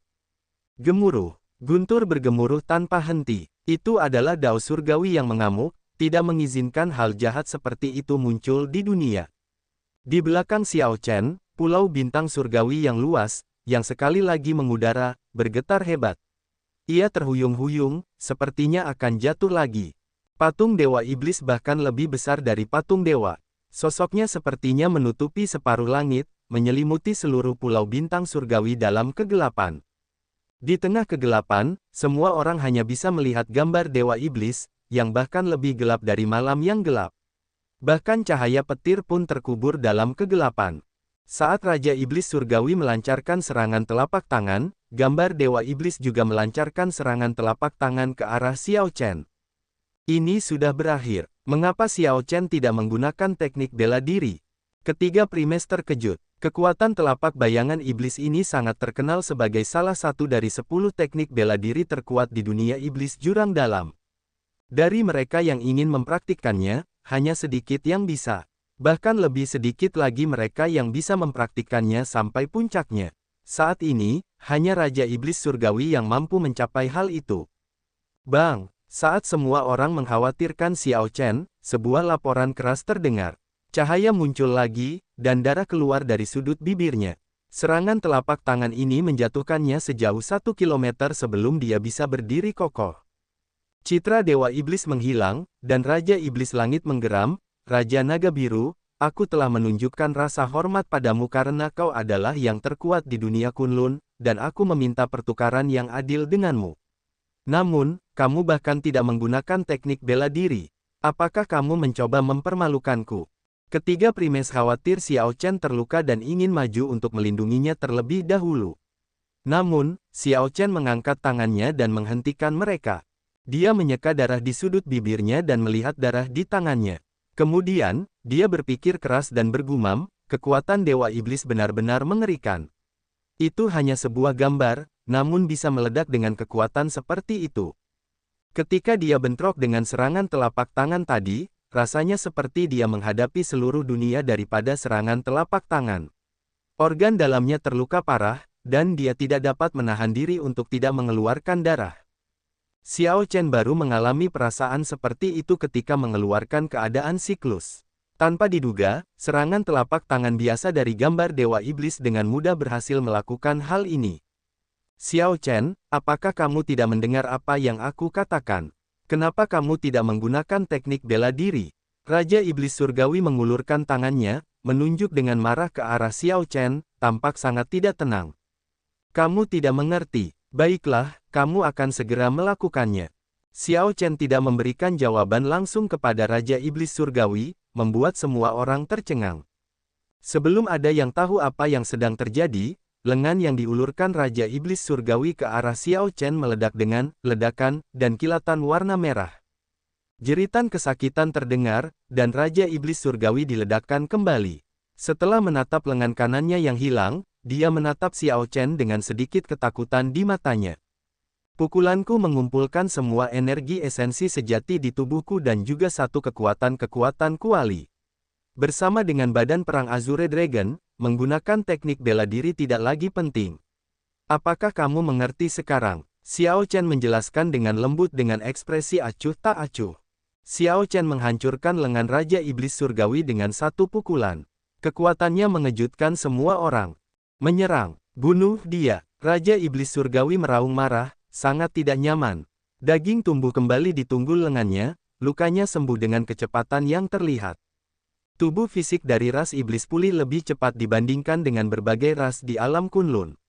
Gemuruh, guntur bergemuruh tanpa henti. Itu adalah Dao Surgawi yang mengamuk, tidak mengizinkan hal jahat seperti itu muncul di dunia. Di belakang Xiao Chen, Pulau Bintang Surgawi yang luas, yang sekali lagi mengudara, bergetar hebat. Ia terhuyung-huyung, sepertinya akan jatuh lagi. Patung Dewa Iblis bahkan lebih besar dari patung dewa. Sosoknya sepertinya menutupi separuh langit, menyelimuti seluruh Pulau Bintang Surgawi dalam kegelapan. Di tengah kegelapan, semua orang hanya bisa melihat gambar Dewa Iblis, yang bahkan lebih gelap dari malam yang gelap. Bahkan cahaya petir pun terkubur dalam kegelapan. Saat Raja Iblis Surgawi melancarkan serangan telapak tangan, gambar Dewa Iblis juga melancarkan serangan telapak tangan ke arah Xiao Chen. Ini sudah berakhir. Mengapa Xiao Chen tidak menggunakan teknik bela diri? Ketiga primes terkejut. Kekuatan telapak bayangan iblis ini sangat terkenal sebagai salah satu dari 10 teknik bela diri terkuat di dunia iblis jurang dalam. Dari mereka yang ingin mempraktikkannya, hanya sedikit yang bisa. Bahkan lebih sedikit lagi mereka yang bisa mempraktikkannya sampai puncaknya. Saat ini, hanya Raja Iblis Surgawi yang mampu mencapai hal itu. Bang! Saat semua orang mengkhawatirkan Xiao Chen, sebuah laporan keras terdengar. Cahaya muncul lagi, dan darah keluar dari sudut bibirnya. Serangan telapak tangan ini menjatuhkannya sejauh 1 kilometer sebelum dia bisa berdiri kokoh. Citra Dewa Iblis menghilang, dan Raja Iblis Langit menggeram. Raja Naga Biru, aku telah menunjukkan rasa hormat padamu karena kau adalah yang terkuat di dunia Kunlun, dan aku meminta pertukaran yang adil denganmu. Namun, kamu bahkan tidak menggunakan teknik bela diri. Apakah kamu mencoba mempermalukanku? Ketiga primes khawatir Xiao Chen terluka dan ingin maju untuk melindunginya terlebih dahulu. Namun, Xiao Chen mengangkat tangannya dan menghentikan mereka. Dia menyeka darah di sudut bibirnya dan melihat darah di tangannya. Kemudian, dia berpikir keras dan bergumam, kekuatan Dewa Iblis benar-benar mengerikan. Itu hanya sebuah gambar, namun bisa meledak dengan kekuatan seperti itu. Ketika dia bentrok dengan serangan telapak tangan tadi, rasanya seperti dia menghadapi seluruh dunia daripada serangan telapak tangan. Organ dalamnya terluka parah, dan dia tidak dapat menahan diri untuk tidak mengeluarkan darah. Xiao Chen baru mengalami perasaan seperti itu ketika mengeluarkan keadaan siklus. Tanpa diduga, serangan telapak tangan biasa dari gambar Dewa Iblis dengan mudah berhasil melakukan hal ini. Xiao Chen, apakah kamu tidak mendengar apa yang aku katakan? Kenapa kamu tidak menggunakan teknik bela diri? Raja Iblis Surgawi mengulurkan tangannya, menunjuk dengan marah ke arah Xiao Chen, tampak sangat tidak tenang. Kamu tidak mengerti. Baiklah, kamu akan segera melakukannya. Xiao Chen tidak memberikan jawaban langsung kepada Raja Iblis Surgawi, membuat semua orang tercengang. Sebelum ada yang tahu apa yang sedang terjadi, lengan yang diulurkan Raja Iblis Surgawi ke arah Xiao Chen meledak dengan ledakan dan kilatan warna merah. Jeritan kesakitan terdengar, dan Raja Iblis Surgawi diledakkan kembali. Setelah menatap lengan kanannya yang hilang, dia menatap Xiao Chen dengan sedikit ketakutan di matanya. Pukulanku mengumpulkan semua energi esensi sejati di tubuhku dan juga satu kekuatan kuali. Bersama dengan badan perang Azure Dragon, menggunakan teknik bela diri tidak lagi penting. Apakah kamu mengerti sekarang? Xiao Chen menjelaskan dengan lembut dengan ekspresi acuh tak acuh. Xiao Chen menghancurkan lengan Raja Iblis Surgawi dengan satu pukulan. Kekuatannya mengejutkan semua orang. Menyerang, bunuh dia. Raja Iblis Surgawi meraung marah, sangat tidak nyaman. Daging tumbuh kembali di tunggul lengannya, lukanya sembuh dengan kecepatan yang terlihat. Tubuh fisik dari ras iblis pulih lebih cepat dibandingkan dengan berbagai ras di alam Kunlun.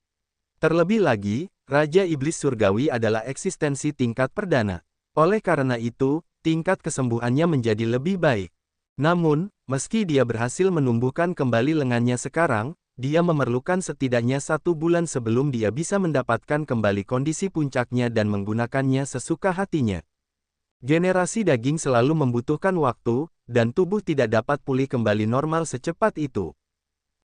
Terlebih lagi, Raja Iblis Surgawi adalah eksistensi tingkat perdana. Oleh karena itu, tingkat kesembuhannya menjadi lebih baik. Namun, meski dia berhasil menumbuhkan kembali lengannya sekarang, dia memerlukan setidaknya 1 bulan sebelum dia bisa mendapatkan kembali kondisi puncaknya dan menggunakannya sesuka hatinya. Generasi daging selalu membutuhkan waktu, dan tubuh tidak dapat pulih kembali normal secepat itu.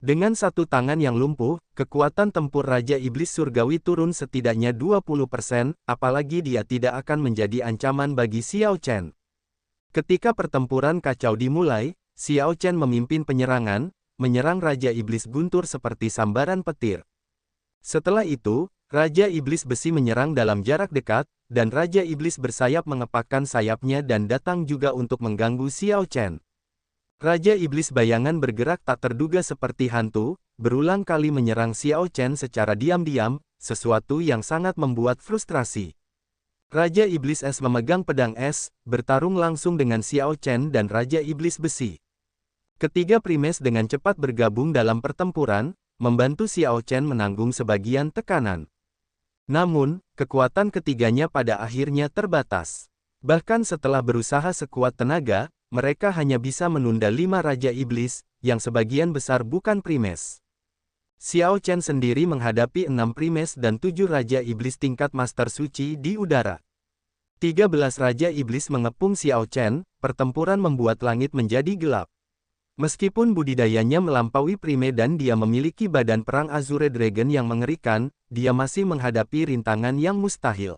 Dengan satu tangan yang lumpuh, kekuatan tempur Raja Iblis Surgawi turun setidaknya 20%, apalagi dia tidak akan menjadi ancaman bagi Xiao Chen. Ketika pertempuran kacau dimulai, Xiao Chen memimpin penyerangan, menyerang Raja Iblis Guntur seperti sambaran petir. Setelah itu, Raja Iblis Besi menyerang dalam jarak dekat, dan Raja Iblis Bersayap mengepakkan sayapnya dan datang juga untuk mengganggu Xiao Chen. Raja Iblis Bayangan bergerak tak terduga seperti hantu, berulang kali menyerang Xiao Chen secara diam-diam, sesuatu yang sangat membuat frustrasi. Raja Iblis Es memegang pedang es, bertarung langsung dengan Xiao Chen dan Raja Iblis Besi. Ketiga primes dengan cepat bergabung dalam pertempuran, membantu Xiao Chen menanggung sebagian tekanan. Namun, kekuatan ketiganya pada akhirnya terbatas. Bahkan setelah berusaha sekuat tenaga, mereka hanya bisa menunda 5 Raja Iblis, yang sebagian besar bukan primes. Xiao Chen sendiri menghadapi 6 primes dan 7 Raja Iblis tingkat Master Suci di udara. 13 Raja Iblis mengepung Xiao Chen, pertempuran membuat langit menjadi gelap. Meskipun budidayanya melampaui prime dan dia memiliki badan perang Azure Dragon yang mengerikan, dia masih menghadapi rintangan yang mustahil.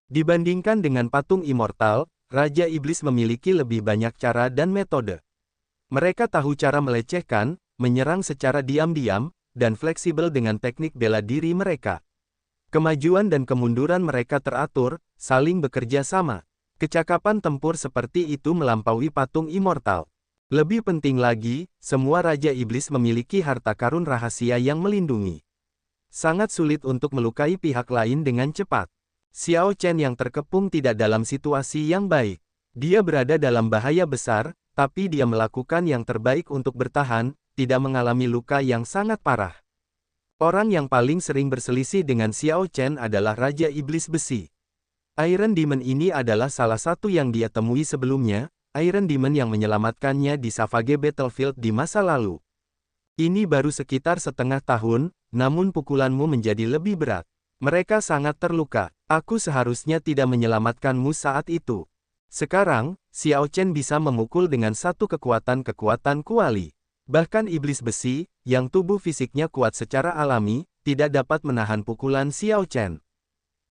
Dibandingkan dengan patung immortal, Raja Iblis memiliki lebih banyak cara dan metode. Mereka tahu cara melecehkan, menyerang secara diam-diam, dan fleksibel dengan teknik bela diri mereka. Kemajuan dan kemunduran mereka teratur, saling bekerja sama. Kecakapan tempur seperti itu melampaui patung immortal. Lebih penting lagi, semua Raja Iblis memiliki harta karun rahasia yang melindungi. Sangat sulit untuk melukai pihak lain dengan cepat. Xiao Chen yang terkepung tidak dalam situasi yang baik. Dia berada dalam bahaya besar, tapi dia melakukan yang terbaik untuk bertahan, tidak mengalami luka yang sangat parah. Orang yang paling sering berselisih dengan Xiao Chen adalah Raja Iblis Besi. Iron Demon ini adalah salah satu yang dia temui sebelumnya, Iron Demon yang menyelamatkannya di Savage Battlefield di masa lalu. Ini baru sekitar setengah tahun, namun pukulanmu menjadi lebih berat. Mereka sangat terluka. Aku seharusnya tidak menyelamatkanmu saat itu. Sekarang, Xiao Chen bisa memukul dengan satu kekuatan kuali. Bahkan Iblis Besi, yang tubuh fisiknya kuat secara alami, tidak dapat menahan pukulan Xiao Chen.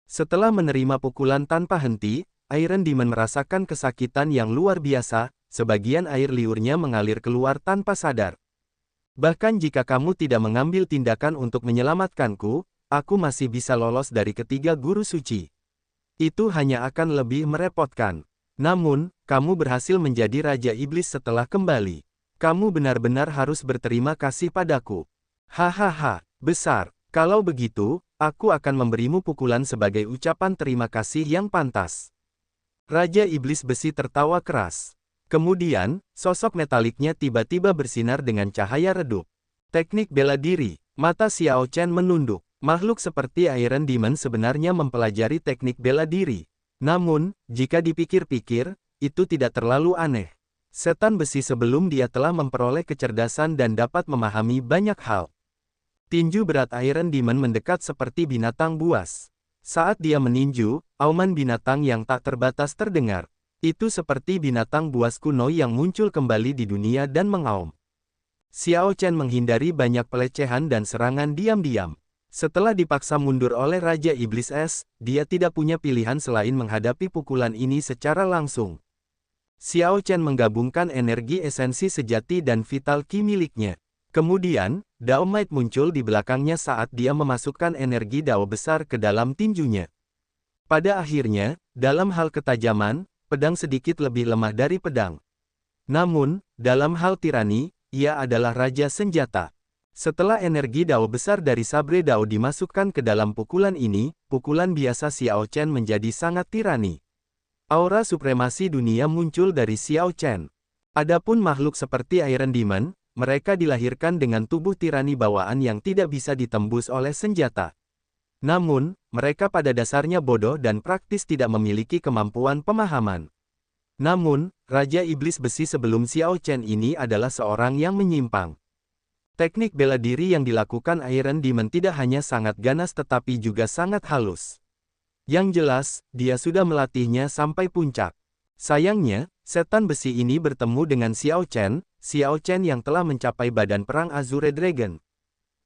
Setelah menerima pukulan tanpa henti, Iron Demon merasakan kesakitan yang luar biasa, sebagian air liurnya mengalir keluar tanpa sadar. Bahkan jika kamu tidak mengambil tindakan untuk menyelamatkanku, aku masih bisa lolos dari ketiga guru suci. Itu hanya akan lebih merepotkan. Namun, kamu berhasil menjadi Raja Iblis setelah kembali. Kamu benar-benar harus berterima kasih padaku. Hahaha, besar. Kalau begitu, aku akan memberimu pukulan sebagai ucapan terima kasih yang pantas. Raja Iblis Besi tertawa keras. Kemudian, sosok metaliknya tiba-tiba bersinar dengan cahaya redup. Teknik bela diri. Mata Xiao Chen menunduk. Makhluk seperti Iron Demon sebenarnya mempelajari teknik bela diri. Namun, jika dipikir-pikir, itu tidak terlalu aneh. Setan besi sebelum dia telah memperoleh kecerdasan dan dapat memahami banyak hal. Tinju berat Iron Demon mendekat seperti binatang buas. Saat dia meninju, auman binatang yang tak terbatas terdengar. Itu seperti binatang buas kuno yang muncul kembali di dunia dan mengaum. Xiao Chen menghindari banyak pelecehan dan serangan diam-diam. Setelah dipaksa mundur oleh Raja Iblis Es, dia tidak punya pilihan selain menghadapi pukulan ini secara langsung. Xiao Chen menggabungkan energi esensi sejati dan vital ki miliknya. Kemudian, Dao Might muncul di belakangnya saat dia memasukkan energi Dao besar ke dalam tinjunya. Pada akhirnya, dalam hal ketajaman, pedang sedikit lebih lemah dari pedang. Namun, dalam hal tirani, ia adalah Raja Senjata. Setelah energi Dao besar dari Sabre Dao dimasukkan ke dalam pukulan ini, pukulan biasa Xiao Chen menjadi sangat tirani. Aura supremasi dunia muncul dari Xiao Chen. Adapun makhluk seperti Iron Demon, mereka dilahirkan dengan tubuh tirani bawaan yang tidak bisa ditembus oleh senjata. Namun, mereka pada dasarnya bodoh dan praktis tidak memiliki kemampuan pemahaman. Namun, Raja Iblis Besi sebelum Xiao Chen ini adalah seorang yang menyimpang. Teknik bela diri yang dilakukan Iron Demon tidak hanya sangat ganas tetapi juga sangat halus. Yang jelas, dia sudah melatihnya sampai puncak. Sayangnya, setan besi ini bertemu dengan Xiao Chen yang telah mencapai badan perang Azure Dragon.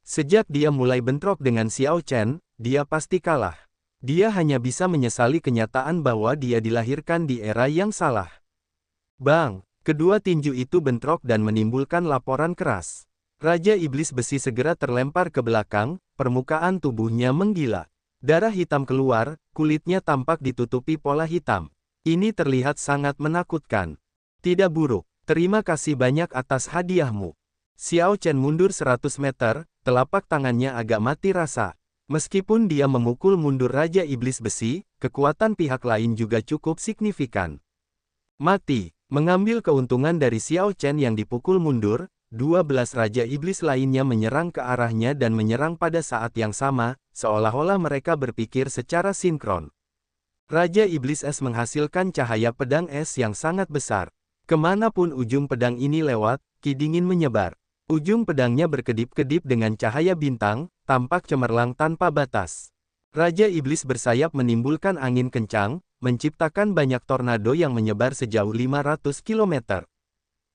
Sejak dia mulai bentrok dengan Xiao Chen, dia pasti kalah. Dia hanya bisa menyesali kenyataan bahwa dia dilahirkan di era yang salah. Bang! Kedua tinju itu bentrok dan menimbulkan laporan keras. Raja Iblis Besi segera terlempar ke belakang, permukaan tubuhnya menggila. Darah hitam keluar, kulitnya tampak ditutupi pola hitam. Ini terlihat sangat menakutkan. Tidak buruk, terima kasih banyak atas hadiahmu. Xiao Chen mundur 100 meter, telapak tangannya agak mati rasa. Meskipun dia memukul mundur Raja Iblis Besi, kekuatan pihak lain juga cukup signifikan. Mati, mengambil keuntungan dari Xiao Chen yang dipukul mundur, 12 Raja Iblis lainnya menyerang ke arahnya dan menyerang pada saat yang sama, seolah-olah mereka berpikir secara sinkron. Raja Iblis Es menghasilkan cahaya pedang es yang sangat besar. Kemanapun ujung pedang ini lewat, ki dingin menyebar. Ujung pedangnya berkedip-kedip dengan cahaya bintang, tampak cemerlang tanpa batas. Raja Iblis bersayap menimbulkan angin kencang, menciptakan banyak tornado yang menyebar sejauh 500 km.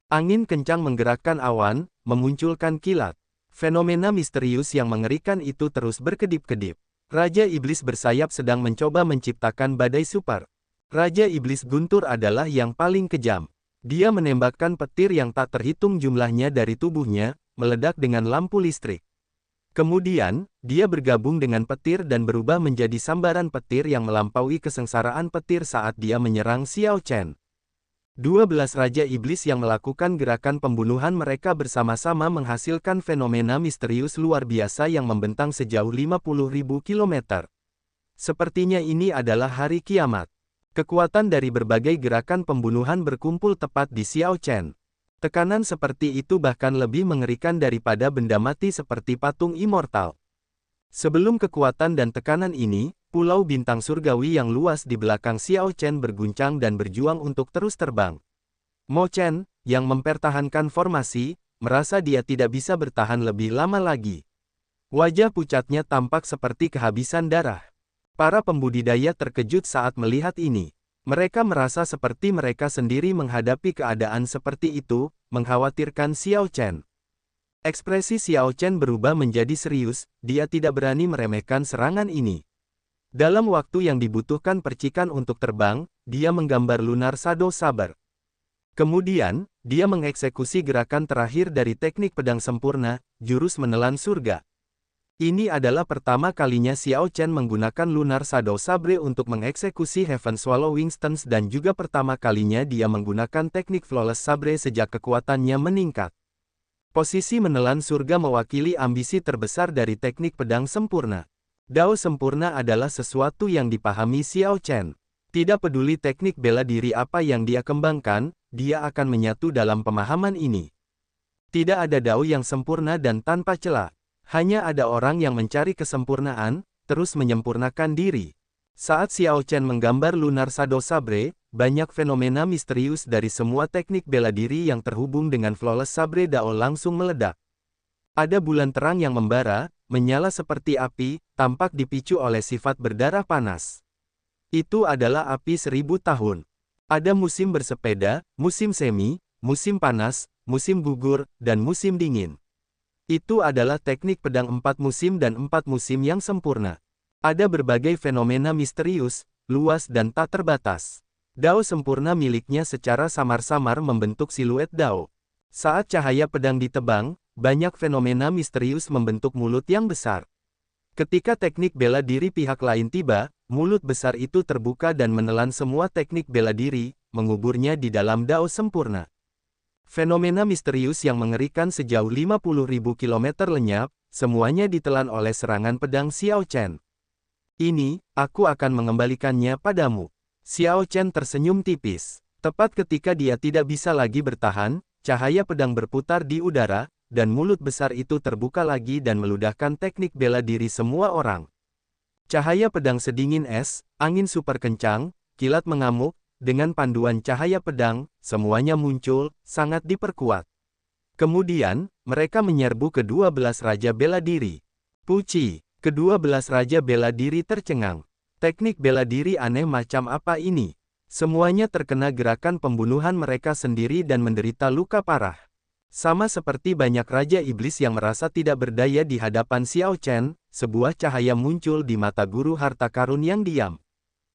Angin kencang menggerakkan awan, memunculkan kilat. Fenomena misterius yang mengerikan itu terus berkedip-kedip. Raja Iblis bersayap sedang mencoba menciptakan badai super. Raja Iblis guntur adalah yang paling kejam. Dia menembakkan petir yang tak terhitung jumlahnya dari tubuhnya, meledak dengan lampu listrik. Kemudian, dia bergabung dengan petir dan berubah menjadi sambaran petir yang melampaui kesengsaraan petir saat dia menyerang Xiao Chen. 12 Raja Iblis yang melakukan gerakan pembunuhan mereka bersama-sama menghasilkan fenomena misterius luar biasa yang membentang sejauh 50.000 km. Sepertinya ini adalah hari kiamat. Kekuatan dari berbagai gerakan pembunuhan berkumpul tepat di Xiao Chen. Tekanan seperti itu bahkan lebih mengerikan daripada benda mati seperti patung immortal. Sebelum kekuatan dan tekanan ini, Pulau Bintang Surgawi yang luas di belakang Xiao Chen berguncang dan berjuang untuk terus terbang. Mo Chen, yang mempertahankan formasi, merasa dia tidak bisa bertahan lebih lama lagi. Wajah pucatnya tampak seperti kehabisan darah. Para pembudidaya terkejut saat melihat ini. Mereka merasa seperti mereka sendiri menghadapi keadaan seperti itu, mengkhawatirkan Xiao Chen. Ekspresi Xiao Chen berubah menjadi serius, dia tidak berani meremehkan serangan ini. Dalam waktu yang dibutuhkan percikan untuk terbang, dia menggambar Lunar Shadow Saber. Kemudian, dia mengeksekusi gerakan terakhir dari teknik pedang sempurna, jurus menelan surga. Ini adalah pertama kalinya Xiao Chen menggunakan Lunar Shadow Sabre untuk mengeksekusi Heaven Swallowing Stance dan juga pertama kalinya dia menggunakan teknik Flawless Sabre sejak kekuatannya meningkat. Posisi menelan surga mewakili ambisi terbesar dari teknik pedang sempurna. Dao sempurna adalah sesuatu yang dipahami Xiao Chen. Tidak peduli teknik bela diri apa yang dia kembangkan, dia akan menyatu dalam pemahaman ini. Tidak ada dao yang sempurna dan tanpa celah. Hanya ada orang yang mencari kesempurnaan, terus menyempurnakan diri. Saat Xiao Chen menggambar Lunar Shadow Sabre, banyak fenomena misterius dari semua teknik bela diri yang terhubung dengan Flawless Sabre Dao langsung meledak. Ada bulan terang yang membara, menyala seperti api, tampak dipicu oleh sifat berdarah panas. Itu adalah api 1000 tahun. Ada musim bersepeda, musim semi, musim panas, musim gugur, dan musim dingin. Itu adalah teknik pedang 4 musim dan 4 musim yang sempurna. Ada berbagai fenomena misterius, luas dan tak terbatas. Dao sempurna miliknya secara samar-samar membentuk siluet Dao. Saat cahaya pedang ditebang, banyak fenomena misterius membentuk mulut yang besar. Ketika teknik bela diri pihak lain tiba, mulut besar itu terbuka dan menelan semua teknik bela diri, menguburnya di dalam Dao sempurna. Fenomena misterius yang mengerikan sejauh 50.000 km lenyap, semuanya ditelan oleh serangan pedang Xiao Chen. Ini, aku akan mengembalikannya padamu. Xiao Chen tersenyum tipis. Tepat ketika dia tidak bisa lagi bertahan, cahaya pedang berputar di udara, dan mulut besar itu terbuka lagi dan meludahkan teknik bela diri semua orang. Cahaya pedang sedingin es, angin super kencang, kilat mengamuk, dengan panduan cahaya pedang, semuanya muncul, sangat diperkuat. Kemudian, mereka menyerbu ke-12 Raja Bela Diri. Puci. Ke-12 Raja Bela Diri tercengang. Teknik bela diri aneh macam apa ini? Semuanya terkena gerakan pembunuhan mereka sendiri dan menderita luka parah. Sama seperti banyak Raja Iblis yang merasa tidak berdaya di hadapan Xiao Chen, sebuah cahaya muncul di mata guru harta karun yang diam.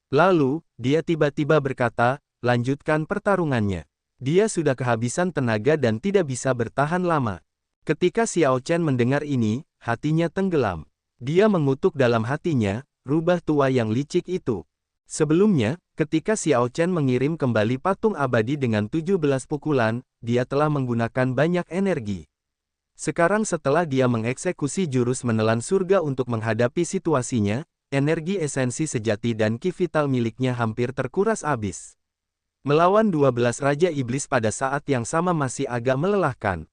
Lalu, dia tiba-tiba berkata, lanjutkan pertarungannya. Dia sudah kehabisan tenaga dan tidak bisa bertahan lama. Ketika Xiao Chen mendengar ini, hatinya tenggelam. Dia mengutuk dalam hatinya, rubah tua yang licik itu. Sebelumnya, ketika Xiao Chen mengirim kembali patung abadi dengan 17 pukulan, dia telah menggunakan banyak energi. Sekarang setelah dia mengeksekusi jurus menelan surga untuk menghadapi situasinya, energi esensi sejati dan ki vital miliknya hampir terkuras habis. Melawan 12 Raja Iblis pada saat yang sama masih agak melelahkan.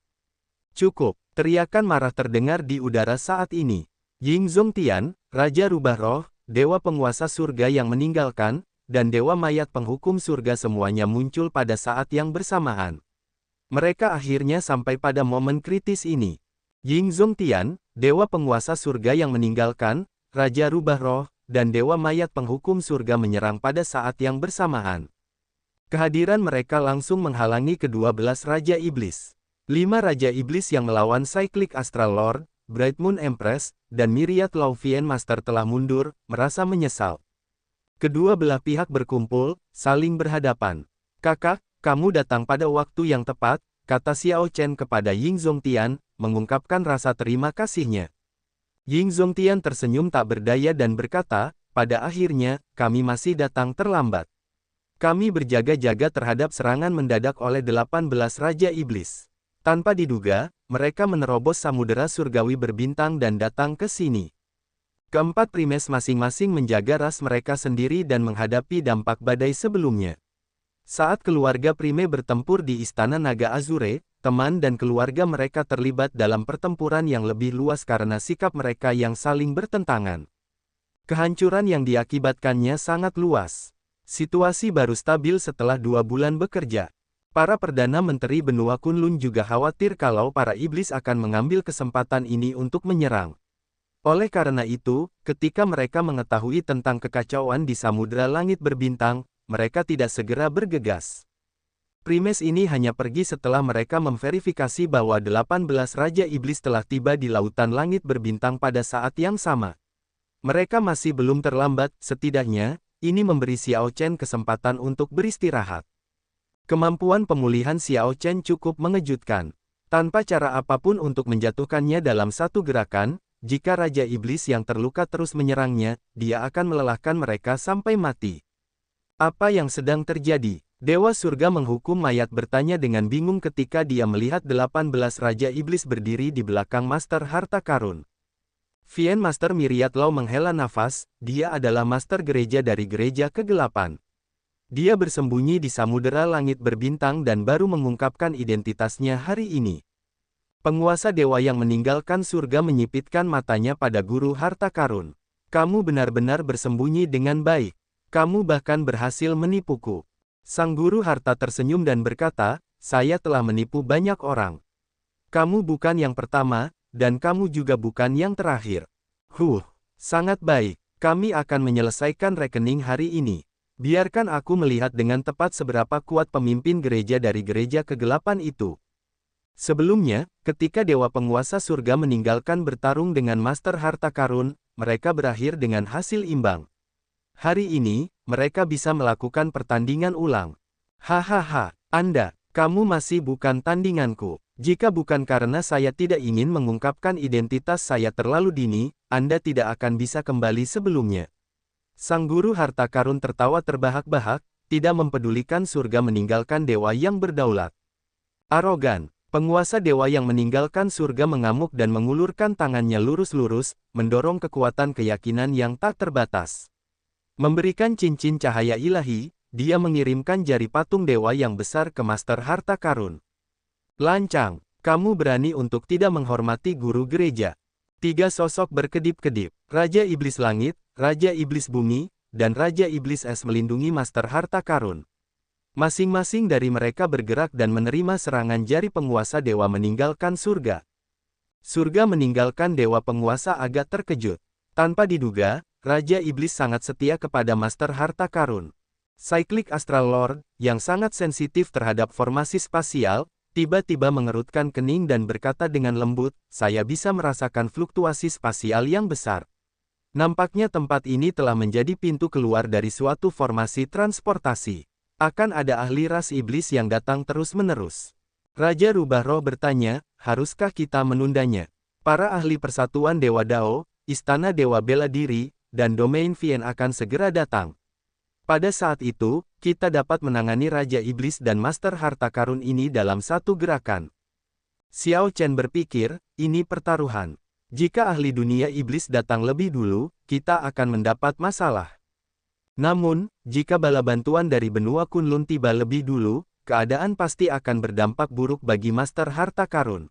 Cukup, teriakan marah terdengar di udara saat ini. Ying Zongtian, Raja Rubah Roh, Dewa Penguasa Surga yang meninggalkan, dan Dewa Mayat Penghukum Surga semuanya muncul pada saat yang bersamaan. Mereka akhirnya sampai pada momen kritis ini. Ying Zongtian, Dewa Penguasa Surga yang meninggalkan, Raja Rubah Roh, dan Dewa Mayat Penghukum Surga menyerang pada saat yang bersamaan. Kehadiran mereka langsung menghalangi ke-12 Raja Iblis. 5 Raja Iblis yang melawan Cyclic Astral Lord, Bright Moon Empress, dan Myriad Lauvian Master telah mundur, merasa menyesal. Kedua belah pihak berkumpul, saling berhadapan. Kakak, kamu datang pada waktu yang tepat, kata Xiao Chen kepada Ying Zongtian, mengungkapkan rasa terima kasihnya. Ying Zongtian tersenyum tak berdaya dan berkata, pada akhirnya, kami masih datang terlambat. Kami berjaga-jaga terhadap serangan mendadak oleh 18 Raja Iblis. Tanpa diduga, mereka menerobos samudera surgawi berbintang dan datang ke sini. Keempat primes masing-masing menjaga ras mereka sendiri dan menghadapi dampak badai sebelumnya. Saat keluarga Prime bertempur di Istana Naga Azure, teman dan keluarga mereka terlibat dalam pertempuran yang lebih luas karena sikap mereka yang saling bertentangan. Kehancuran yang diakibatkannya sangat luas. Situasi baru stabil setelah 2 bulan bekerja. Para Perdana Menteri benua Kunlun juga khawatir kalau para iblis akan mengambil kesempatan ini untuk menyerang. Oleh karena itu, ketika mereka mengetahui tentang kekacauan di Samudra Langit Berbintang, mereka tidak segera bergegas. Primes ini hanya pergi setelah mereka memverifikasi bahwa 18 Raja Iblis telah tiba di Lautan Langit Berbintang pada saat yang sama. Mereka masih belum terlambat, setidaknya, ini memberi Xiao Chen kesempatan untuk beristirahat. Kemampuan pemulihan Xiao Chen cukup mengejutkan. Tanpa cara apapun untuk menjatuhkannya dalam satu gerakan, jika Raja Iblis yang terluka terus menyerangnya, dia akan melelahkan mereka sampai mati. Apa yang sedang terjadi? Dewa Surga Menghukum Mayat bertanya dengan bingung ketika dia melihat 18 Raja Iblis berdiri di belakang Master Harta Karun. Vien Master Myriad Law menghela nafas, dia adalah Master Gereja dari Gereja Kegelapan. Dia bersembunyi di samudera langit berbintang dan baru mengungkapkan identitasnya hari ini. Penguasa dewa yang meninggalkan surga menyipitkan matanya pada guru harta karun. Kamu benar-benar bersembunyi dengan baik. Kamu bahkan berhasil menipuku. Sang guru harta tersenyum dan berkata, saya telah menipu banyak orang. Kamu bukan yang pertama, dan kamu juga bukan yang terakhir. Sangat baik. Kami akan menyelesaikan rekening hari ini. Biarkan aku melihat dengan tepat seberapa kuat pemimpin gereja dari gereja kegelapan itu. Sebelumnya, ketika Dewa Penguasa Surga meninggalkan bertarung dengan Master Harta Karun, mereka berakhir dengan hasil imbang. Hari ini, mereka bisa melakukan pertandingan ulang. Hahaha, kamu masih bukan tandinganku. Jika bukan karena saya tidak ingin mengungkapkan identitas saya terlalu dini, Anda tidak akan bisa kembali sebelumnya. Sang guru harta karun tertawa terbahak-bahak, tidak mempedulikan surga meninggalkan dewa yang berdaulat. Arogan, penguasa dewa yang meninggalkan surga mengamuk dan mengulurkan tangannya lurus-lurus, mendorong kekuatan keyakinan yang tak terbatas. Memberikan cincin cahaya ilahi, dia mengirimkan jari patung dewa yang besar ke Master Harta Karun. Lancang, kamu berani untuk tidak menghormati guru gereja. 3 sosok berkedip-kedip, Raja Iblis Langit, Raja Iblis Bumi, dan Raja Iblis Es melindungi Master Harta Karun. Masing-masing dari mereka bergerak dan menerima serangan jari penguasa dewa meninggalkan surga. Surga meninggalkan dewa penguasa agak terkejut. Tanpa diduga, Raja Iblis sangat setia kepada Master Harta Karun. Cyclic Astral Lord, yang sangat sensitif terhadap formasi spasial, tiba-tiba mengerutkan kening dan berkata dengan lembut, saya bisa merasakan fluktuasi spasial yang besar. Nampaknya tempat ini telah menjadi pintu keluar dari suatu formasi transportasi. Akan ada ahli ras iblis yang datang terus-menerus. Raja Rubah Roh bertanya, haruskah kita menundanya? Para ahli persatuan Dewa Dao, Istana Dewa Bela Diri, dan Domain Vien akan segera datang. Pada saat itu, kita dapat menangani Raja Iblis dan Master Harta Karun ini dalam satu gerakan. Xiao Chen berpikir, ini pertaruhan. Jika ahli dunia iblis datang lebih dulu, kita akan mendapat masalah. Namun, jika bala bantuan dari benua Kunlun tiba lebih dulu, keadaan pasti akan berdampak buruk bagi Master Harta Karun.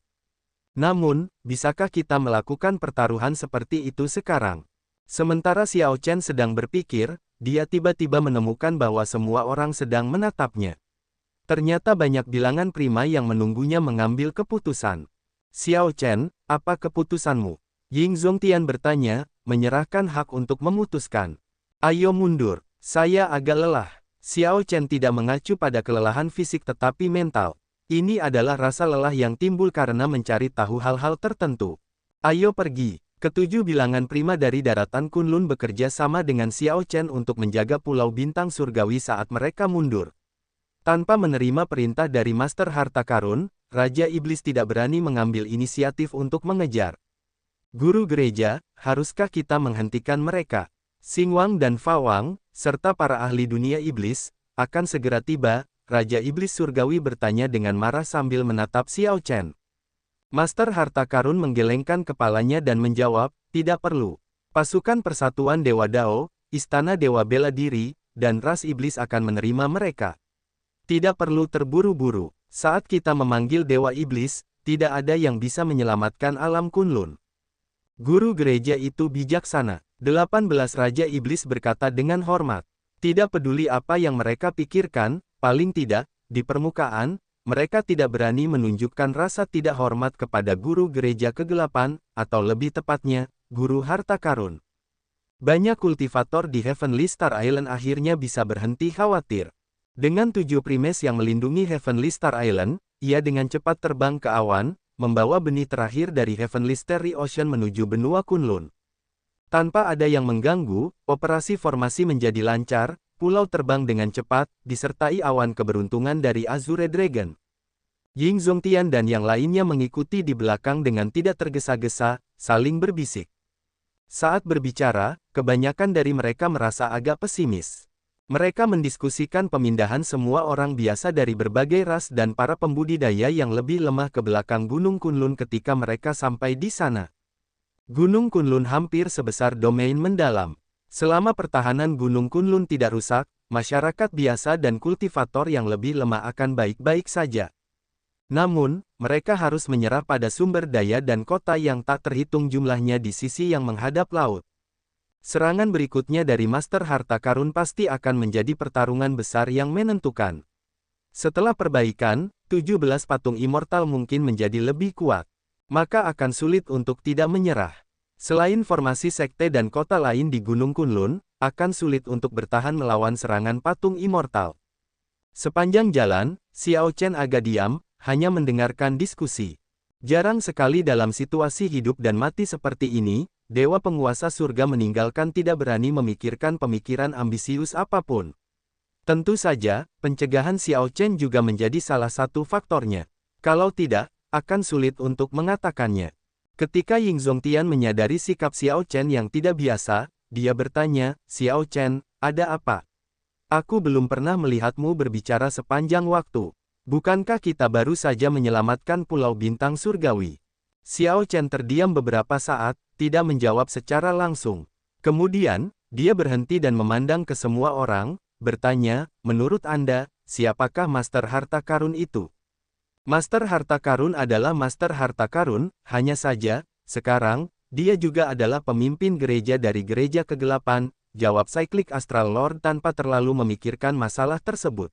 Namun, bisakah kita melakukan pertaruhan seperti itu sekarang? Sementara Xiao Chen sedang berpikir, dia tiba-tiba menemukan bahwa semua orang sedang menatapnya. Ternyata banyak bilangan prima yang menunggunya mengambil keputusan. Xiao Chen, apa keputusanmu? Ying Zongtian bertanya, menyerahkan hak untuk memutuskan. Ayo mundur, saya agak lelah. Xiao Chen tidak mengacu pada kelelahan fisik tetapi mental. Ini adalah rasa lelah yang timbul karena mencari tahu hal-hal tertentu. Ayo pergi. Ketujuh bilangan prima dari daratan Kunlun bekerja sama dengan Xiao Chen untuk menjaga Pulau Bintang Surgawi saat mereka mundur. Tanpa menerima perintah dari Master Harta Karun, Raja Iblis tidak berani mengambil inisiatif untuk mengejar. Guru gereja, haruskah kita menghentikan mereka? Xing Wang dan Fa Wang, serta para ahli dunia iblis, akan segera tiba, Raja Iblis Surgawi bertanya dengan marah sambil menatap Xiao Chen. Master Harta Karun menggelengkan kepalanya dan menjawab, tidak perlu. Pasukan Persatuan Dewa Dao, Istana Dewa Bela Diri, dan ras iblis akan menerima mereka. Tidak perlu terburu-buru. Saat kita memanggil Dewa Iblis, tidak ada yang bisa menyelamatkan alam Kunlun. Guru gereja itu bijaksana. 18 Raja Iblis berkata dengan hormat. Tidak peduli apa yang mereka pikirkan, paling tidak, di permukaan, mereka tidak berani menunjukkan rasa tidak hormat kepada guru gereja kegelapan, atau lebih tepatnya, guru harta karun. Banyak kultivator di Heavenly Star Island akhirnya bisa berhenti khawatir. Dengan 7 primes yang melindungi Heavenly Star Island, ia dengan cepat terbang ke awan, membawa benih terakhir dari Heavenly Starry Ocean menuju benua Kunlun. Tanpa ada yang mengganggu, operasi formasi menjadi lancar, pulau terbang dengan cepat, disertai awan keberuntungan dari Azure Dragon. Ying Zongtian dan yang lainnya mengikuti di belakang dengan tidak tergesa-gesa, saling berbisik. Saat berbicara, kebanyakan dari mereka merasa agak pesimis. Mereka mendiskusikan pemindahan semua orang biasa dari berbagai ras dan para pembudidaya yang lebih lemah ke belakang Gunung Kunlun ketika mereka sampai di sana. Gunung Kunlun hampir sebesar domain mendalam. Selama pertahanan Gunung Kunlun tidak rusak, masyarakat biasa dan kultivator yang lebih lemah akan baik-baik saja. Namun, mereka harus menyerah pada sumber daya dan kota yang tak terhitung jumlahnya di sisi yang menghadap laut. Serangan berikutnya dari Master Harta Karun pasti akan menjadi pertarungan besar yang menentukan. Setelah perbaikan, 17 patung immortal mungkin menjadi lebih kuat. Maka akan sulit untuk tidak menyerah. Selain formasi sekte dan kota lain di Gunung Kunlun, akan sulit untuk bertahan melawan serangan patung immortal. Sepanjang jalan, Xiao Chen agak diam, hanya mendengarkan diskusi. Jarang sekali dalam situasi hidup dan mati seperti ini, dewa penguasa surga meninggalkan tidak berani memikirkan pemikiran ambisius apapun. Tentu saja, pencegahan Xiao Chen juga menjadi salah satu faktornya. Kalau tidak, akan sulit untuk mengatakannya. Ketika Ying Zongtian menyadari sikap Xiao Chen yang tidak biasa, dia bertanya, "Xiao Chen, ada apa? Aku belum pernah melihatmu berbicara sepanjang waktu. Bukankah kita baru saja menyelamatkan Pulau Bintang Surgawi?" Xiao Chen terdiam beberapa saat, tidak menjawab secara langsung. Kemudian, dia berhenti dan memandang ke semua orang, bertanya, "Menurut Anda, siapakah Master Harta Karun itu?" Master Harta Karun adalah Master Harta Karun, hanya saja, sekarang, dia juga adalah pemimpin gereja dari Gereja Kegelapan, jawab Cyclic Astral Lord tanpa terlalu memikirkan masalah tersebut.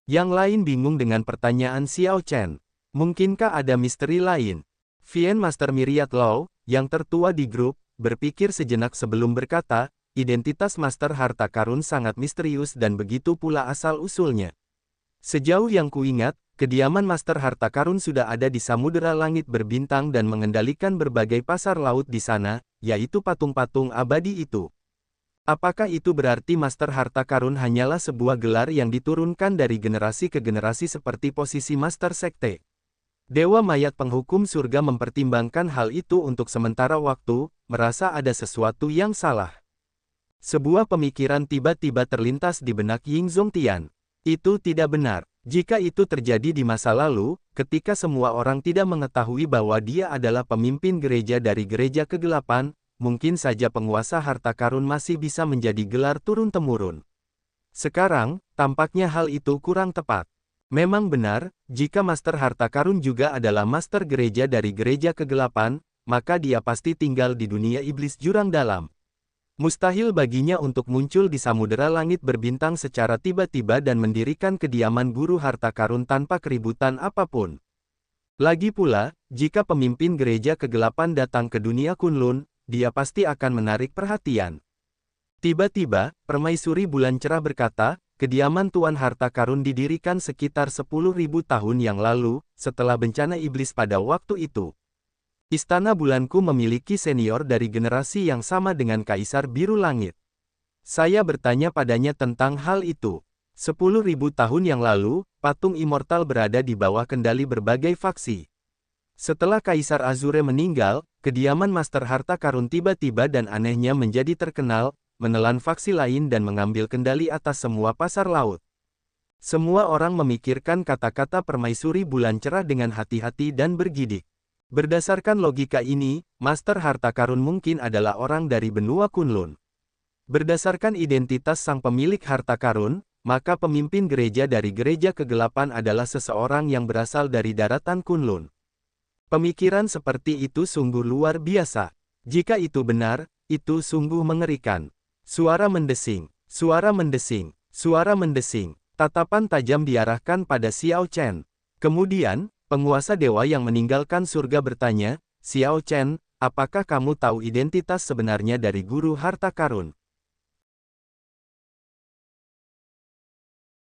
Yang lain bingung dengan pertanyaan Xiao Chen. Mungkinkah ada misteri lain? Vien Master Myriad Law, yang tertua di grup, berpikir sejenak sebelum berkata, identitas Master Harta Karun sangat misterius dan begitu pula asal-usulnya. Sejauh yang kuingat, kediaman Master Harta Karun sudah ada di Samudera Langit Berbintang dan mengendalikan berbagai pasar laut di sana, yaitu patung-patung abadi itu. Apakah itu berarti Master Harta Karun hanyalah sebuah gelar yang diturunkan dari generasi ke generasi seperti posisi Master Sekte? Dewa Mayat Penghukum Surga mempertimbangkan hal itu untuk sementara waktu, merasa ada sesuatu yang salah. Sebuah pemikiran tiba-tiba terlintas di benak Ying Zongtian. Itu tidak benar. Jika itu terjadi di masa lalu, ketika semua orang tidak mengetahui bahwa dia adalah pemimpin gereja dari Gereja Kegelapan, mungkin saja penguasa harta karun masih bisa menjadi gelar turun-temurun. Sekarang, tampaknya hal itu kurang tepat. Memang benar, jika Master Harta Karun juga adalah Master Gereja dari Gereja Kegelapan, maka dia pasti tinggal di dunia iblis jurang dalam. Mustahil baginya untuk muncul di Samudera Langit Berbintang secara tiba-tiba dan mendirikan kediaman guru harta karun tanpa keributan apapun. Lagi pula, jika pemimpin Gereja Kegelapan datang ke dunia Kunlun, dia pasti akan menarik perhatian. Tiba-tiba, Permaisuri Bulan Cerah berkata, kediaman Tuan Harta Karun didirikan sekitar 10.000 tahun yang lalu, setelah bencana iblis pada waktu itu. Istana Bulanku memiliki senior dari generasi yang sama dengan Kaisar Biru Langit. Saya bertanya padanya tentang hal itu. 10.000 tahun yang lalu, patung immortal berada di bawah kendali berbagai faksi. Setelah Kaisar Azure meninggal, kediaman Master Harta Karun tiba-tiba dan anehnya menjadi terkenal, menelan faksi lain dan mengambil kendali atas semua pasar laut. Semua orang memikirkan kata-kata Permaisuri Bulan Cerah dengan hati-hati dan bergidik. Berdasarkan logika ini, Master Harta Karun mungkin adalah orang dari benua Kunlun. Berdasarkan identitas sang pemilik harta karun, maka pemimpin gereja dari Gereja Kegelapan adalah seseorang yang berasal dari daratan Kunlun. Pemikiran seperti itu sungguh luar biasa. Jika itu benar, itu sungguh mengerikan. Suara mendesing, suara mendesing, suara mendesing. Tatapan tajam diarahkan pada Xiao Chen. Kemudian, penguasa dewa yang meninggalkan surga bertanya, "Xiao Chen, apakah kamu tahu identitas sebenarnya dari guru harta karun?"